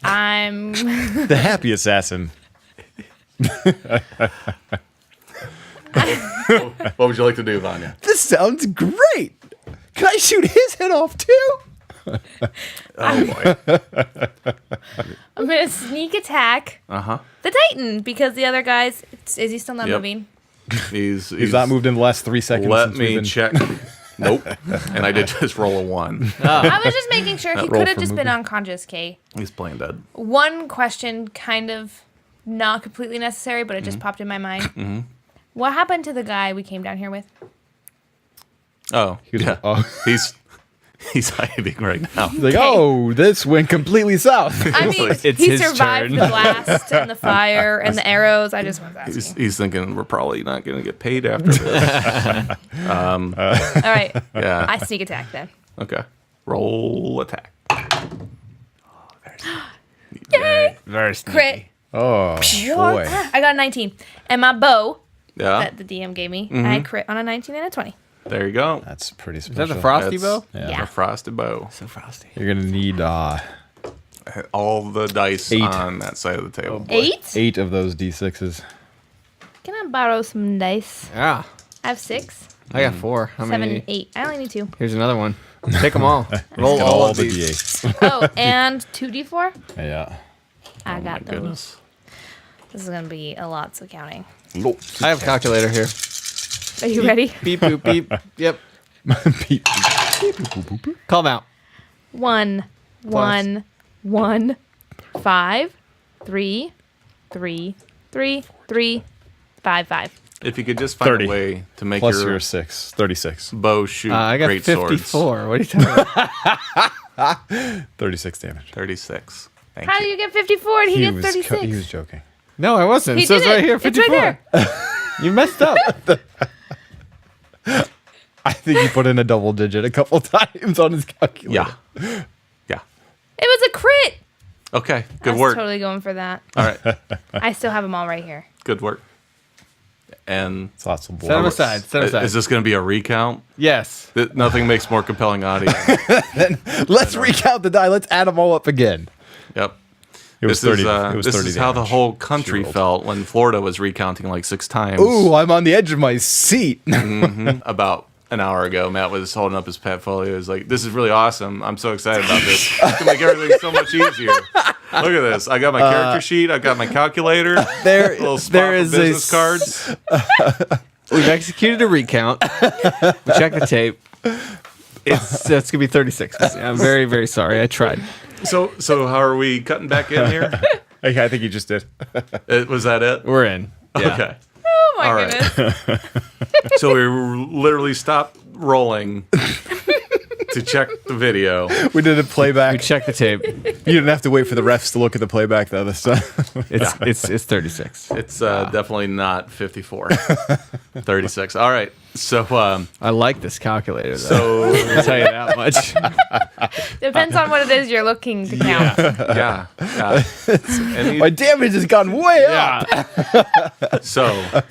I'm
The happy assassin.
What would you like to do, Vanya?
This sounds great. Can I shoot his head off too?
Oh boy.
I'm gonna sneak attack the Titan because the other guys. Is he still not
Yep.
moving?
He's
He's not moved in the last 3 seconds.
Let
since we've
me
been-
check. Nope. And I did just roll a 1.
I was just making sure he
roll
could have
for
just been
movement.
unconscious. Kay.
He's playing dead.
One question, kind of not completely necessary, but it just popped in my mind. What happened to the guy we came down here with?
Oh,
was-
yeah.
oh.
He's hiding right now.
He's like, oh, this went completely south.
I mean,
It's
he
his
survived
turn.
the blast and the fire and the arrows. I just was asking.
He's thinking we're probably not going to get paid after this.
All right,
Yeah.
I sneak attack then.
Okay. Roll attack.
Yay!
Very
Crit.
Oh, boy.
I got a 19. And my bow
Yeah.
that the DM gave me, I crit on a 19 and a 20.
There you go.
That's pretty
Is
special.
that the frosty
That's
bow?
Yeah.
A frosted bow.
So frosty.
You're going to need
All the dice
8.
on that side of the table.
8?
8 of those D6s.
Can I borrow some dice?
Yeah.
I have 6,
I got 4. How
7,
many?
8. I only need 2.
Here's another one. Take them all. Roll
Get
all of
the
these.
D8s.
Oh, and 2d4?
Yeah.
I got those.
Goodness.
This is going to be a lot of counting.
I have a calculator here.
Are you ready?
Beep, boop, beep. Yep.
Beep.
Call them out.
1, 1, 1, 5, 3, 3, 3, 3, 5, 5.
If you could just find
30.
a way to make
Plus
your
your 6. 36.
bow shoot
I got
great
54.
swords.
What are you talking about?
36 damage.
36. Thank
How do
you.
you get 54 and he gets
was
36?
he was joking.
No, I wasn't.
He
It says
did
right
it.
here,
It's
54.
right
You messed up.
I think he put in a double digit a couple times on his calculator.
Yeah. Yeah.
It was a crit.
Okay.
I
Good
was
work.
totally going for that.
All right.
I still have them all right here.
Good work. And
It's lots of
Set them
blood.
aside. Set them aside.
is this going to be a recount?
Yes.
Nothing makes more compelling audio.
Let's recount the die. Let's add them all up again.
Yep.
It was
This
30.
is,
it was
this
30
is how the
damage.
whole country
She rolled.
felt when Florida was recounting like 6 times.
Ooh, I'm on the edge of my seat.
About an hour ago, Matt was holding up his portfolio. He was like, "This is really awesome. I'm so excited about this. It's gonna make everything so much easier. Look at this. I got my character sheet. I got my calculator.
There,
Little spot
there
for
is
business
a
cards.
We've executed a recount. We checked the tape. It's gonna be 36. I'm very, very sorry. I tried.
So how are we cutting back in here?
I think he just did.
Was that it?
We're in. Yeah.
Okay.
Oh my
All right.
goodness.
So we literally stopped rolling to check the video.
We did a
We
playback.
checked the tape.
You didn't have to wait for the refs to look at the playback the other time.
It's 36.
It's definitely not 54. 36. All right. So
I like this calculator though. I'll tell you that much.
Depends on what it is you're looking to count.
yeah. And
My damage has gone way up.
so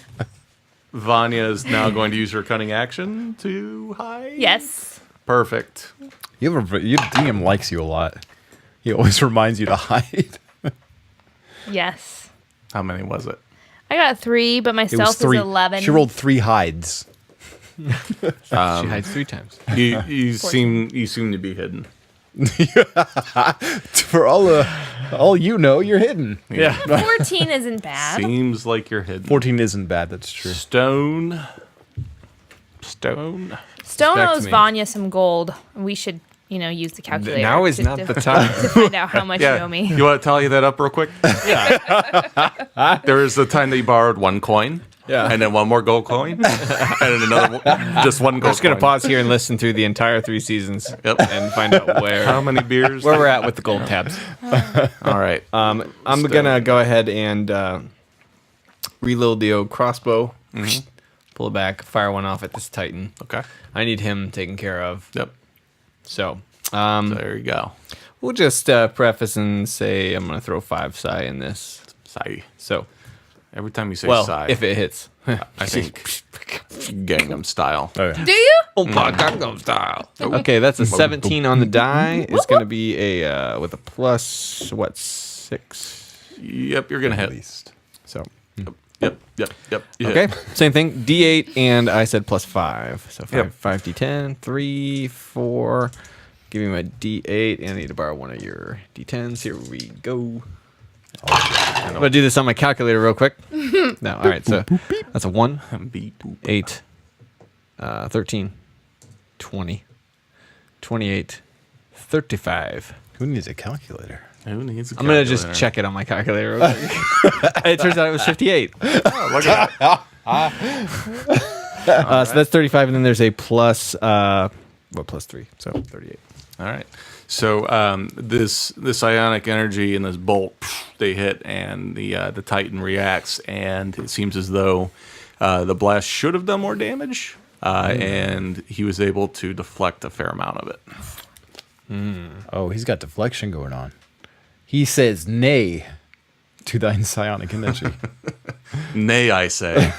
Vanya is now going to use her cunning action to hide.
Yes.
Perfect.
Your DM likes you a lot. He always reminds you to hide.
Yes.
How many was it?
I got 3, but my
It was
stealth
3.
is 11.
She rolled 3 hides.
She hides 3 times.
You seem to be hidden.
For all you know, you're hidden.
Yeah.
14 isn't bad.
Seems like you're hidden.
14 isn't bad. That's true.
Stone.
Stone
Back to
owes
me.
Vanya some gold. We should use the calculator.
Now is not the time.
to find out how much you
Yeah.
owe me.
You want to tally that up real quick?
Yeah.
There is the time that you borrowed 1 coin.
Yeah.
And then 1 more gold coin. And then another just 1 gold
I'm just going to
coin.
pause here and listen through the entire 3 seasons
Yep.
and find out
How
where
many beers?
we're at with the gold tabs.
All right.
I'm going to go ahead and reload the old crossbow. Pull it back, fire one off at this Titan.
Okay.
I need him taken care of.
Yep.
So,
There you go.
we'll just preface and say I'm going to throw 5 psi in this.
Sigh.
So,
Every time you say
well,
sigh,
if it hits.
I think Gangnam Style.
Oh, yeah.
Do you?
Gangnam style. Okay, that's a 17 on the die. It's going to be a with a plus 6.
Yep, you're gonna
At
hit.
least.
So
Yep. You
okay,
hit.
same thing. D8 and I said plus 5. So 5,
Yep.
5d10, 3, 4. Give me my D8 and I need to borrow one of your D10s. Here we go. I'm gonna do this on my calculator real quick. No, all right. So that's a 1,
Beep.
8, 13, 20, 28, 35.
Who needs a calculator?
Who needs a
I'm gonna just
calculator?
check it on my calculator. Real quick. It turns out it was 58.
Oh, look at that.
So that's 35, and then there's a plus, plus 3, so 38.
All right. So this ionic energy and this bolt, they hit, and the Titan reacts, and it seems as though the blast should have done more damage, and he was able to deflect a fair amount of it.
Oh, he's got deflection going on. He says nay to thine psionic energy.
Nay, I say.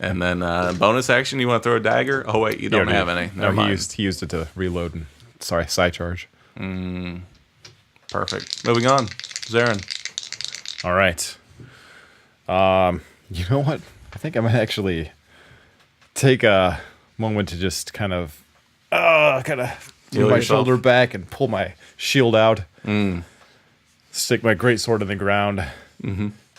And then bonus action, you want to throw a dagger? Oh wait, you don't have any.
No,
Never mind.
he used it to reload and psi charge.
Perfect. Moving on, Zarin.
All right. You know what? I think I might actually take a moment to just kind of
Heal
move my
yourself.
shoulder back and pull my shield out. Stick my great sword in the ground.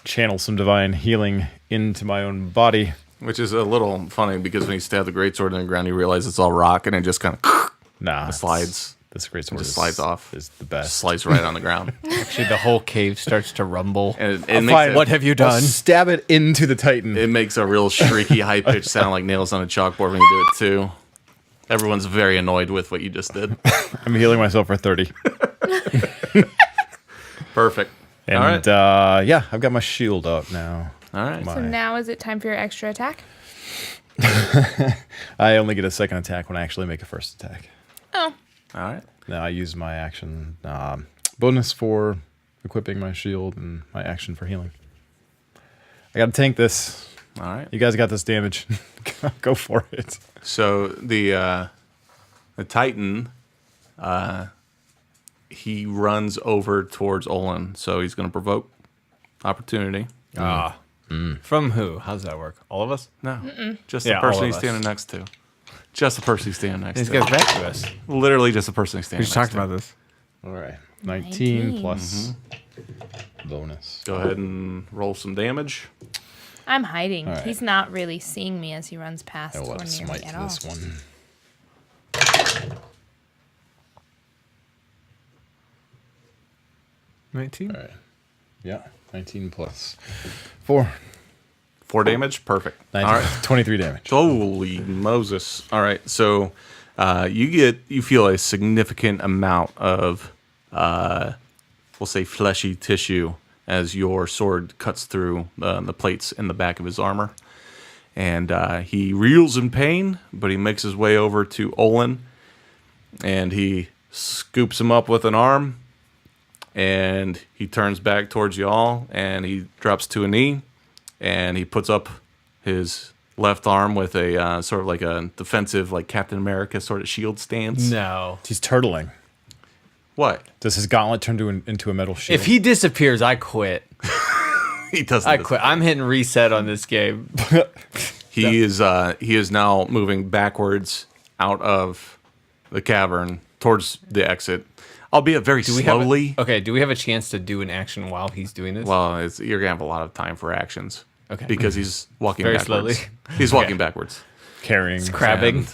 Channel some divine healing into my own body.
Which is a little funny because when you stab the greatsword in the ground, you realize it's all rock and it just kind of
Nah,
slides.
This great sword
Just slides off.
Is the best.
Slides right on the ground.
Actually, the whole cave starts to rumble.
And it
Fine.
makes
What have you
I'll
done?
stab it into the Titan.
it makes a real shrieky, high pitched sound like nails on a chalkboard when you do it too. Everyone's very annoyed with what you just did.
I'm healing myself for 30.
Perfect.
And
all right.
yeah, I've got my shield up now.
All right.
So now is it time for your extra attack?
I only get a second attack when I actually make a first attack.
Oh,
All right.
Now I use my action bonus for equipping my shield and my action for healing. I got to tank this.
All right.
You guys got this damage. Go for it.
So the Titan, he runs over towards Olin, so he's going to provoke opportunity.
From who? How's that work? All of us?
No, just
Yeah,
the person
all of
he's
us.
standing next to. Just the person he's standing next
These
to.
guys back to us.
Literally just the person he's
We
standing
just
next
talked
to.
about this.
All right. 19
19.
plus bonus.
Go ahead and roll some damage.
I'm hiding.
All right.
He's not really seeing me as he runs past
I will
or
have
near
smite
me at
to
all.
this one.
19?
All right. Yeah. 19 plus 4.
4 damage? Perfect.
19,
All right.
23 damage.
Holy Moses. All right. So you feel a significant amount of, we'll say, fleshy tissue as your sword cuts through the plates in the back of his armor. And he reels in pain, but he makes his way over to Olin, and he scoops him up with an arm, and he turns back towards y'all, and he drops to a knee, and he puts up his left arm with a sort of like a defensive, like Captain America sort of shield stance.
No.
He's turtling.
What?
Does his gauntlet turn into a metal shield?
If he disappears, I quit.
He doesn't.
I quit. I'm hitting reset on this game.
He is now moving backwards out of the cavern towards the exit, albeit very slowly.
Do we have a chance to do an action while he's doing this?
Well, you're gonna have a lot of time for actions.
Okay.
Because he's walking
Very
backwards.
slowly.
He's walking
Okay.
backwards.
carrying.
Crabbing.
And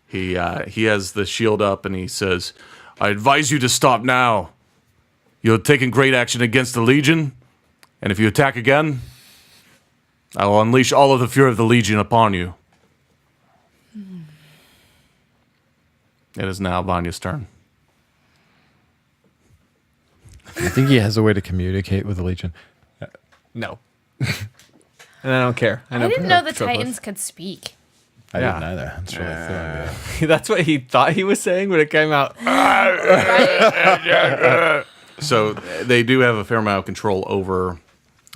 He has the shield up and he says, "I advise you to stop now. You have taken great action against the Legion, and if you attack again, I will unleash all of the fury of the Legion upon you." It is now Vanya's turn.
I think he has a way to communicate with the Legion.
No. And I don't care.
I didn't know the
Tropos.
Titans could speak.
I
Yeah.
didn't either. That's really funny.
That's what he thought he was saying when it came out.
Right?
So they do have a fair amount of control over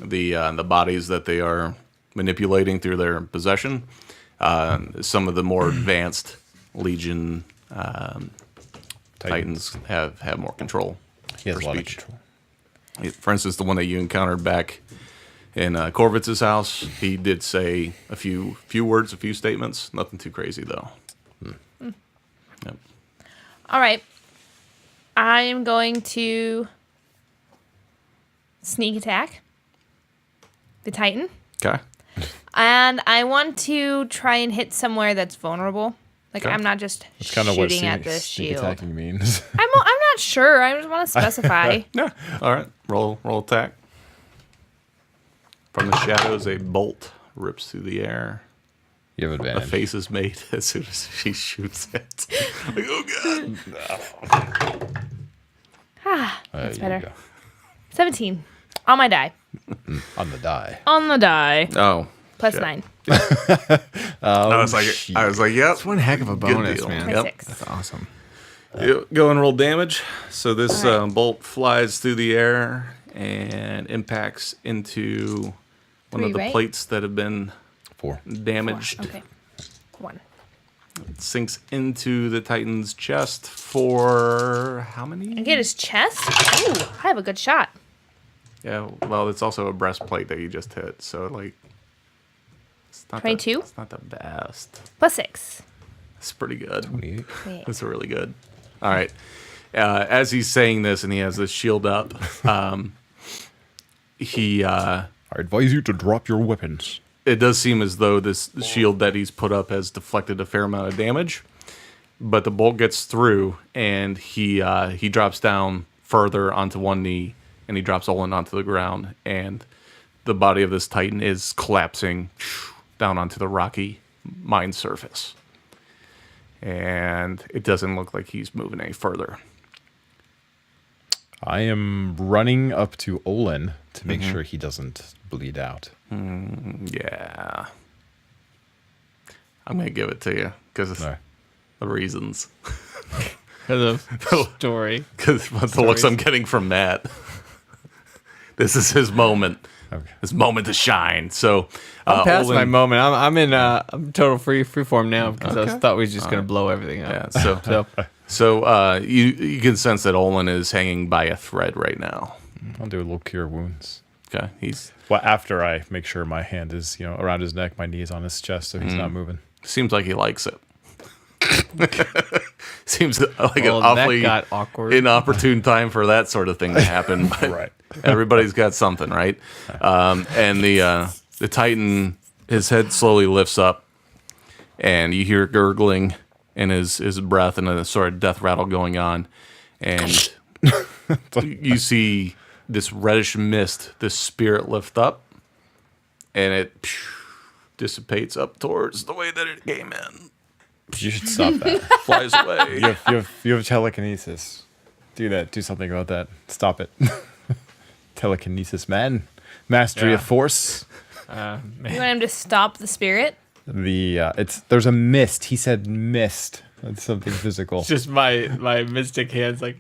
the bodies that they are manipulating through their possession. Some of the more advanced Legion Titans have more control.
He has
for
a lot of
speech.
control.
For instance, the one that you encountered back in Corvitz's house, he did say a few words, a few statements. Nothing too crazy though. Yep.
All right. I am going to sneak attack the Titan.
Okay.
And I want to try and hit somewhere that's vulnerable. Like,
Okay.
I'm not just
That's kind of what
shooting at the
sneak
shield.
attacking means.
I'm not sure. I just want to specify.
Yeah. All right. Roll attack. From the shadows, a bolt rips through the air.
You have
A
advantage.
face is made as soon as she shoots it. Like, oh god.
That's
you
better.
go.
17 on my die.
On the die.
On the die.
Oh.
Plus
shit.
9.
I was like, yep.
That's one heck of a
Good
bonus,
deal.
man.
Yep.
6.
That's awesome.
You go and roll damage. So this
All right.
bolt flies through the air and impacts into one of
3,
the
right?
plates that have been
4.
damaged.
Okay. 1.
Sinks into the Titan's chest for how many?
I get his chest. Ooh, I have a good shot.
Yeah, well, it's also a breastplate that you just hit, so like it's not
22?
It's not the best.
Plus 6.
It's pretty good.
28.
Wait.
It's really good. All right. As he's saying this and he has this shield up, he
I advise you to drop your weapons.
it does seem as though this shield that he's put up has deflected a fair amount of damage, but the bolt gets through and he drops down further onto one knee and he drops Olin onto the ground and the body of this Titan is collapsing down onto the rocky mine surface. And it doesn't look like he's moving any further.
I am running up to Olin to make sure he doesn't bleed out.
Yeah. I'm going to give it to you because of
No.
the reasons.
Because of story.
Because the looks I'm getting from Matt. This is his moment.
Okay.
His moment to shine. So,
I'm past
Olin-
my moment. I'm in I'm total free form now because I
Okay.
thought we was just gonna blow everything
Yeah.
up.
So,
So
you can sense that Olin is hanging by a thread right now.
I'll do a little cure wounds.
Okay. He's
Well, after I make sure my hand is, around his neck, my knee is on his chest, so he's not moving.
seems like he likes it. Seems like
well,
an awfully
that got awkward.
inopportune time for that sort of thing to happen. But
Right.
everybody's got something, right? And the Titan, his head slowly lifts up, and you hear gurgling in his breath and a sort of death rattle going on, and you see this reddish mist, this spirit lift up, and it dissipates up towards the way that it came in,
You should stop that.
flies away.
you have telekinesis. Do that. Do something about that. Stop it. Telekinesis, man. Mastery
Yeah.
of force.
You want him to stop the spirit?
There's a mist. He said mist. That's something physical.
It's just my mystic hands like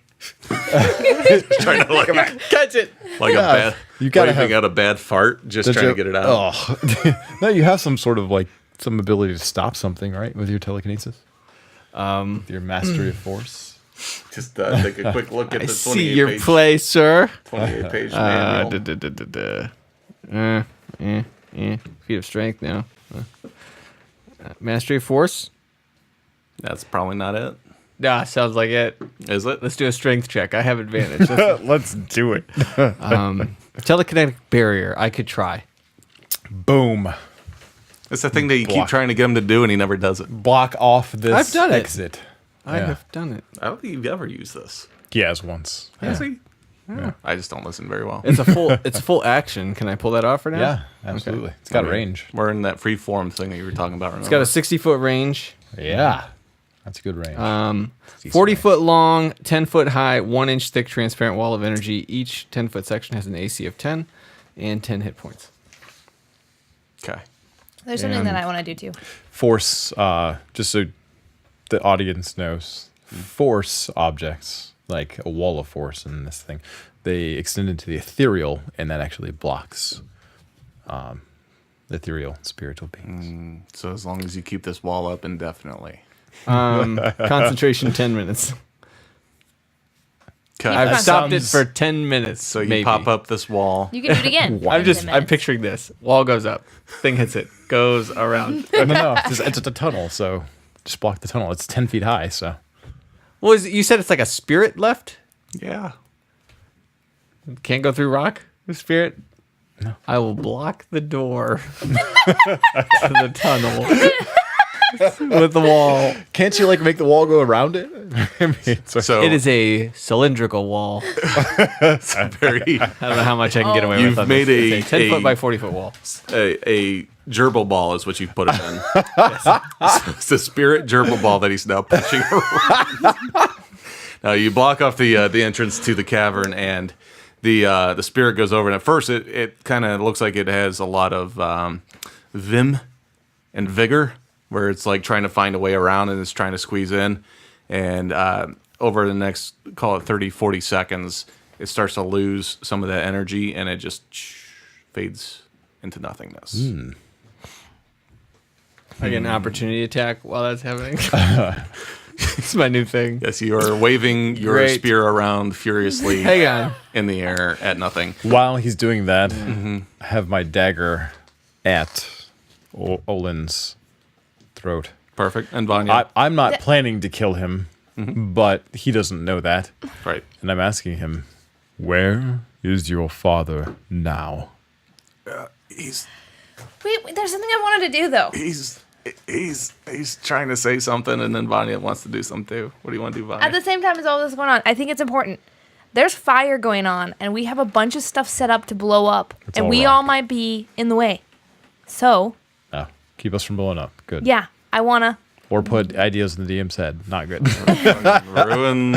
Trying to
catch it.
like a bad,
you gotta
waving
have-
out a bad fart, just trying to get it out.
Oh. No, you have some sort of some ability to stop something, right? With your telekinesis, with your mastery of force.
Just take a quick look at
I
the
see
28
your
page,
play, sir.
28 page manual.
Feet of strength now. Mastery of force.
That's probably not it,
Yeah, sounds like it.
is it?
Let's do a strength check. I have advantage.
Let's do it.
Telekinetic barrier. I could try.
Boom.
It's the thing that you keep
Block.
trying to get him to do, and he never does it.
Block off this
I've done it.
exit.
I
Yeah.
have done it.
I don't think you've ever used this.
He has once.
Has he? Yeah. I just don't listen very well.
It's a full action. Can I pull that off for now?
Yeah, absolutely. It's got range.
We're in that free form thing that you were talking about.
It's got a 60-foot range.
Yeah. That's a good range.
40-foot long, 10-foot high, 1-inch thick transparent wall of energy. Each 10-foot section has an AC of 10 and 10 hit points.
Okay.
There's something that I want to do too.
Force, just so the audience knows, force objects, like a wall of force in this thing, they extend into the ethereal, and that actually blocks ethereal spiritual beings.
So as long as you keep this wall up indefinitely.
Concentration 10 minutes.
Okay.
I've stopped it
sounds-
for 10 minutes.
So you
maybe.
pop up this wall.
You can do it again.
I'm picturing this. Wall goes up. Thing hits it. Goes around.
No, it's a tunnel, so just block the tunnel. It's 10 feet high, so.
Well, you said it's like a spirit left?
Yeah.
Can't go through rock? The spirit? No. I will block the door to the tunnel with the wall.
Can't you, make the wall go around it? I mean,
So
It is a cylindrical wall.
very
I don't know how much I can get away with.
You've
on
made
this. It's
a
10-foot by 40-foot wall.
a gerbil ball is what you've put it in. It's the spirit gerbil ball that he's now pushing around. Now you block off the entrance to the cavern, and the spirit goes over. And at first, it kind of looks like it has a lot of vim and vigor, where it's like trying to find a way around and it's trying to squeeze in. And over the next, call it 30, 40 seconds, it starts to lose some of that energy, and it just fades into nothingness.
I get an opportunity attack while that's happening. It's my new thing.
Yes, you are waving your
Great.
spear around furiously
Hang on.
in the air at nothing.
While he's doing that, I have my dagger at Olin's throat.
Perfect. And Vanya.
I'm not planning to kill him, but he doesn't know that.
Right.
And I'm asking him, where is your father now?
He's
Wait, there's something I wanted to do though.
he's trying to say something, and then Vanya wants to do something too. What do you want to do, Vanya?
At the same time as all this going on, I think it's important. There's fire going on, and we have a bunch of stuff set up to blow up, and
all
we
rock.
all might be in the way. So,
Oh, keep us from blowing up. Good.
yeah, I wanna.
Or put ideas in the DM's head. Not good.
Ruin.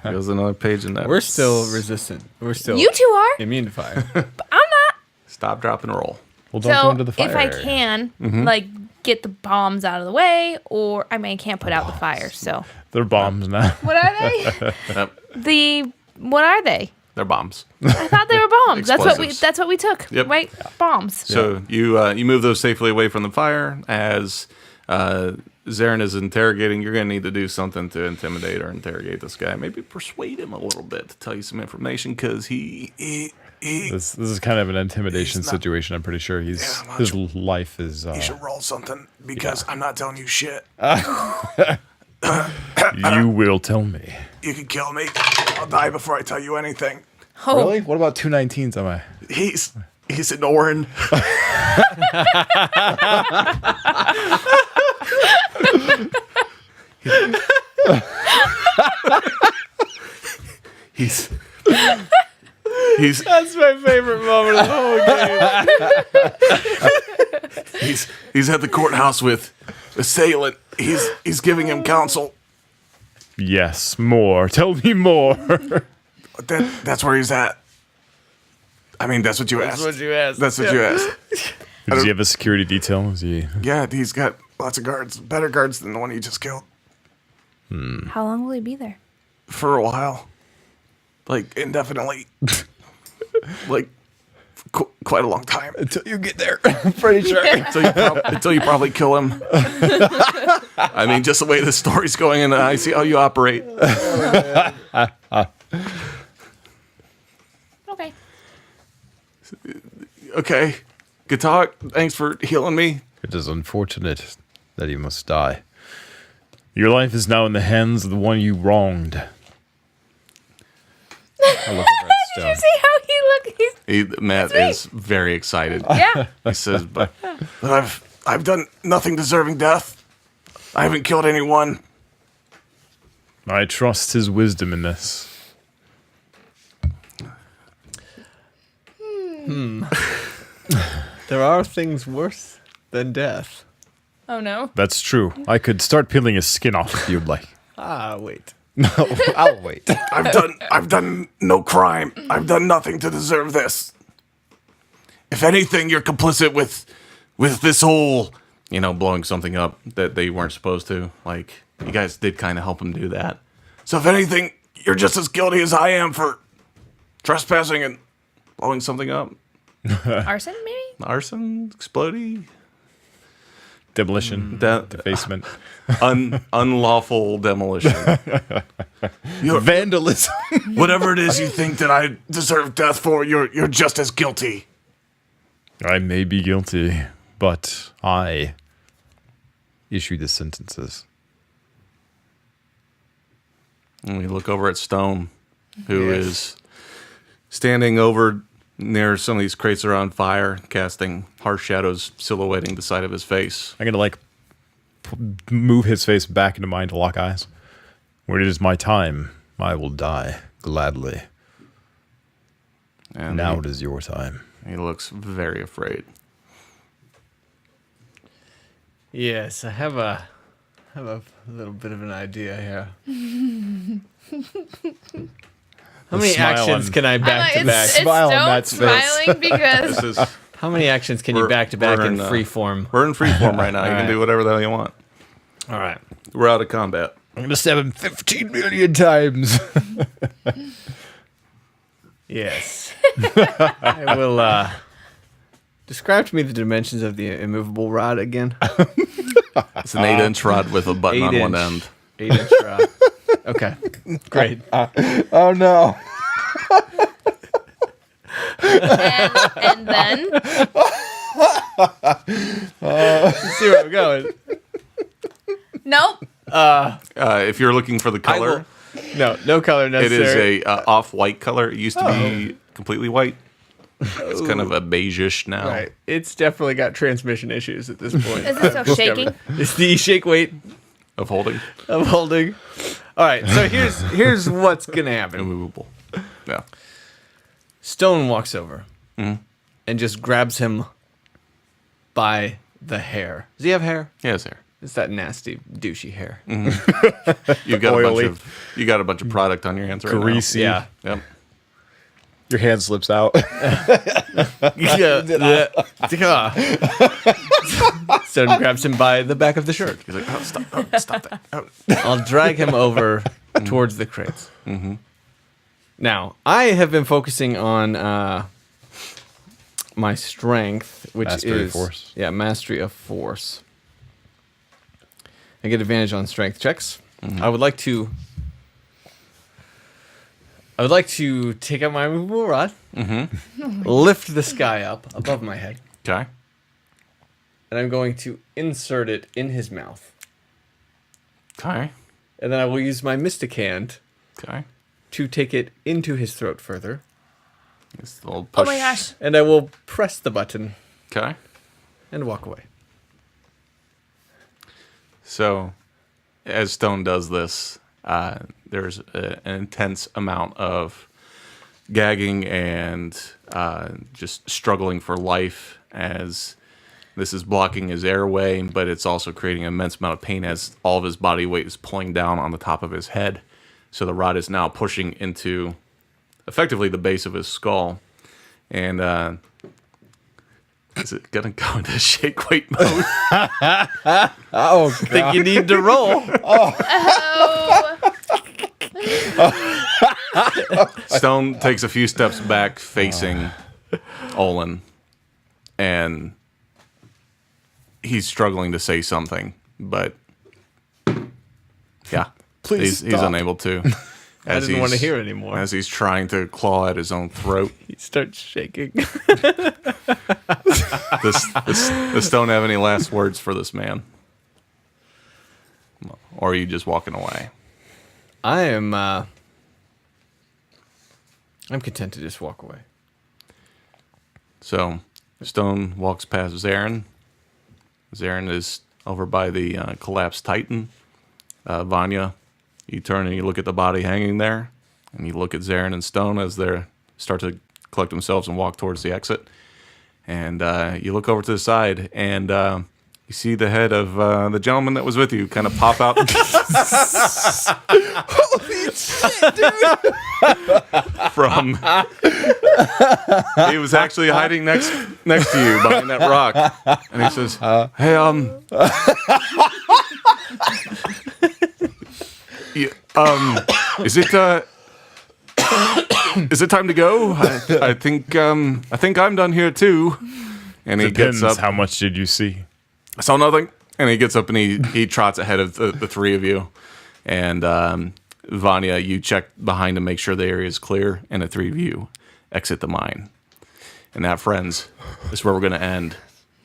Goes another page in that.
We're still resistant. We're still
You two are.
immune to fire.
I'm not.
Stop, drop, and roll.
Well, don't go
So
into the fire
if I
area.
can, get the bombs out of the way, or I mean, I can't put out the fire. So
They're bombs now.
what are they?
Yep.
What are they?
They're bombs.
I thought they were bombs.
Explosives.
That's what we took.
Yep.
Right? Bombs.
So you move those safely away from the fire. As Zarin is interrogating, you're going to need to do something to intimidate or interrogate this guy. Maybe persuade him a little bit to tell you some information, because he
This is kind of an intimidation
He's not-
situation. I'm pretty sure
I'm not
his
sure.
life is.
you should roll something, because I'm not telling you shit.
You will tell me.
You can kill me. I'll die before I tell you anything.
Oh,
Really? What about 2 19s? Am I?
He's an Orin. he's
That's my favorite moment of the whole game.
he's at the courthouse with assailant. He's giving him counsel.
Yes, more. Tell me more.
That's where he's at. I mean, that's what you asked.
That's what you asked.
That's what you asked.
Does he have a security detail? Is he?
Yeah, he's got lots of guards, better guards than the one you just killed.
how long will he be there?
For a while, like indefinitely, like quite a long time.
Until you get there. I'm pretty sure.
Until you probably kill him. I mean, just the way the story's going, and I see how you operate.
Okay.
Okay, good talk. Thanks for healing me.
It is unfortunate that you must die. Your life is now in the hands of the one you wronged. I look over at Stone.
See how he looked?
Matt is very excited.
Yeah.
He says, but I've done nothing deserving death. I haven't killed anyone.
I trust his wisdom in this.
There are things worse than death.
Oh no.
That's true. I could start peeling his skin off if you'd like.
Ah, wait.
No, I'll wait.
I've done no crime. I've done nothing to deserve this. If anything, you're complicit with this whole, blowing something up that they weren't supposed to. Like, you guys did kind of help him do that. So if anything, you're just as guilty as I am for trespassing and blowing something up.
Arson, maybe?
Arson, exploding,
Demolition.
that
Defacement.
unlawful demolition.
Vandalism.
Whatever it is you think that I deserve death for, you're just as guilty.
I may be guilty, but I issue the sentences.
And we look over at Stone, who is standing over near some of these crates that are on fire, casting harsh shadows silhouetting the side of his face.
I'm gonna move his face back into mine to lock eyes. When it is my time, I will die gladly.
And
Now it is your time.
he looks very afraid.
Yes, I have a little bit of an idea here. How many
smile
actions
on-
can I back to back?
It's
Smile on
Stone
Matt's face.
smiling because
This is
How many actions can you
We're-
back to back
we're
in
in,
free form?
we're in free form right now. You can
Alright.
do whatever the hell you want.
All right.
We're out of combat.
I'm gonna stab him 15 million times.
Yes. I will describe to me the dimensions of the immovable rod again.
It's an 8-inch rod with a button on one
8-inch.
end.
8-inch rod. Okay. Great.
Oh no.
and then
See where I'm going.
nope.
If you're looking for the color,
No color
it
necessary.
is a off-white color. It used to be completely white. It's kind of a beigeish now.
Right. It's definitely got transmission issues at this point.
Is it still shaking?
It's the shake weight
Of holding.
of holding. All right. So here's what's gonna happen.
Immovable. Yeah.
Stone walks over and just grabs him by the hair. Does he have hair?
He has hair.
It's that nasty, douchey hair.
You've got
Oily.
a bunch of product on your hands right
Greasy.
Yeah.
now. Yep.
Your hand slips out.
Stone grabs him by the back of the shirt.
He's like, oh, stop that. Oh.
I'll drag him over towards the crates. Now, I have been focusing on my strength, which
Mastery of
is
force.
Yeah, mastery of force. I get advantage on strength checks. I would like to take out my movable rod, lift this guy up above my head,
Okay.
and I'm going to insert it in his mouth.
Okay.
And then I will use my mystic hand
Okay.
to take it into his throat further.
Just a little
Oh
push.
my gosh.
And I will press the button
Okay.
and walk away.
So, as Stone does this, there's an intense amount of gagging and just struggling for life as this is blocking his airway, but it's also creating an immense amount of pain as all of his body weight is pulling down on the top of his head. So the rod is now pushing into effectively the base of his skull. And is it going to go into shake weight mode?
Oh,
I think you need to roll.
Stone takes a few steps back facing Olin, and he's struggling to say something, but yeah,
Please
he's
stop.
unable to.
I didn't want to hear anymore.
As he's trying to claw at his own throat.
He starts shaking.
Does Stone have any last words for this man? Or are you just walking away?
I am I'm content to just walk away.
So Stone walks past Zarin. Zarin is over by the collapsed Titan. Vanya, you turn and you look at the body hanging there, and you look at Zarin and Stone as they start to collect themselves and walk towards the exit. And you look over to the side, and you see the head of the gentleman that was with you kind of pop out.
Holy shit, dude!
From he was actually hiding next to you behind that rock, and he says, "Hey, is it time to go? I think I'm done here too." And he
Depends.
gets up.
How much did you see?
I saw nothing. And he gets up and he trots ahead of the three of you. And Vanya, you check behind to make sure the area is clear, and the three of you exit the mine. And that, friends, is where we're going to end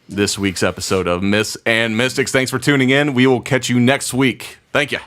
this week's episode of Myths and Mystics. Thanks for tuning in. We will catch you next week. Thank you.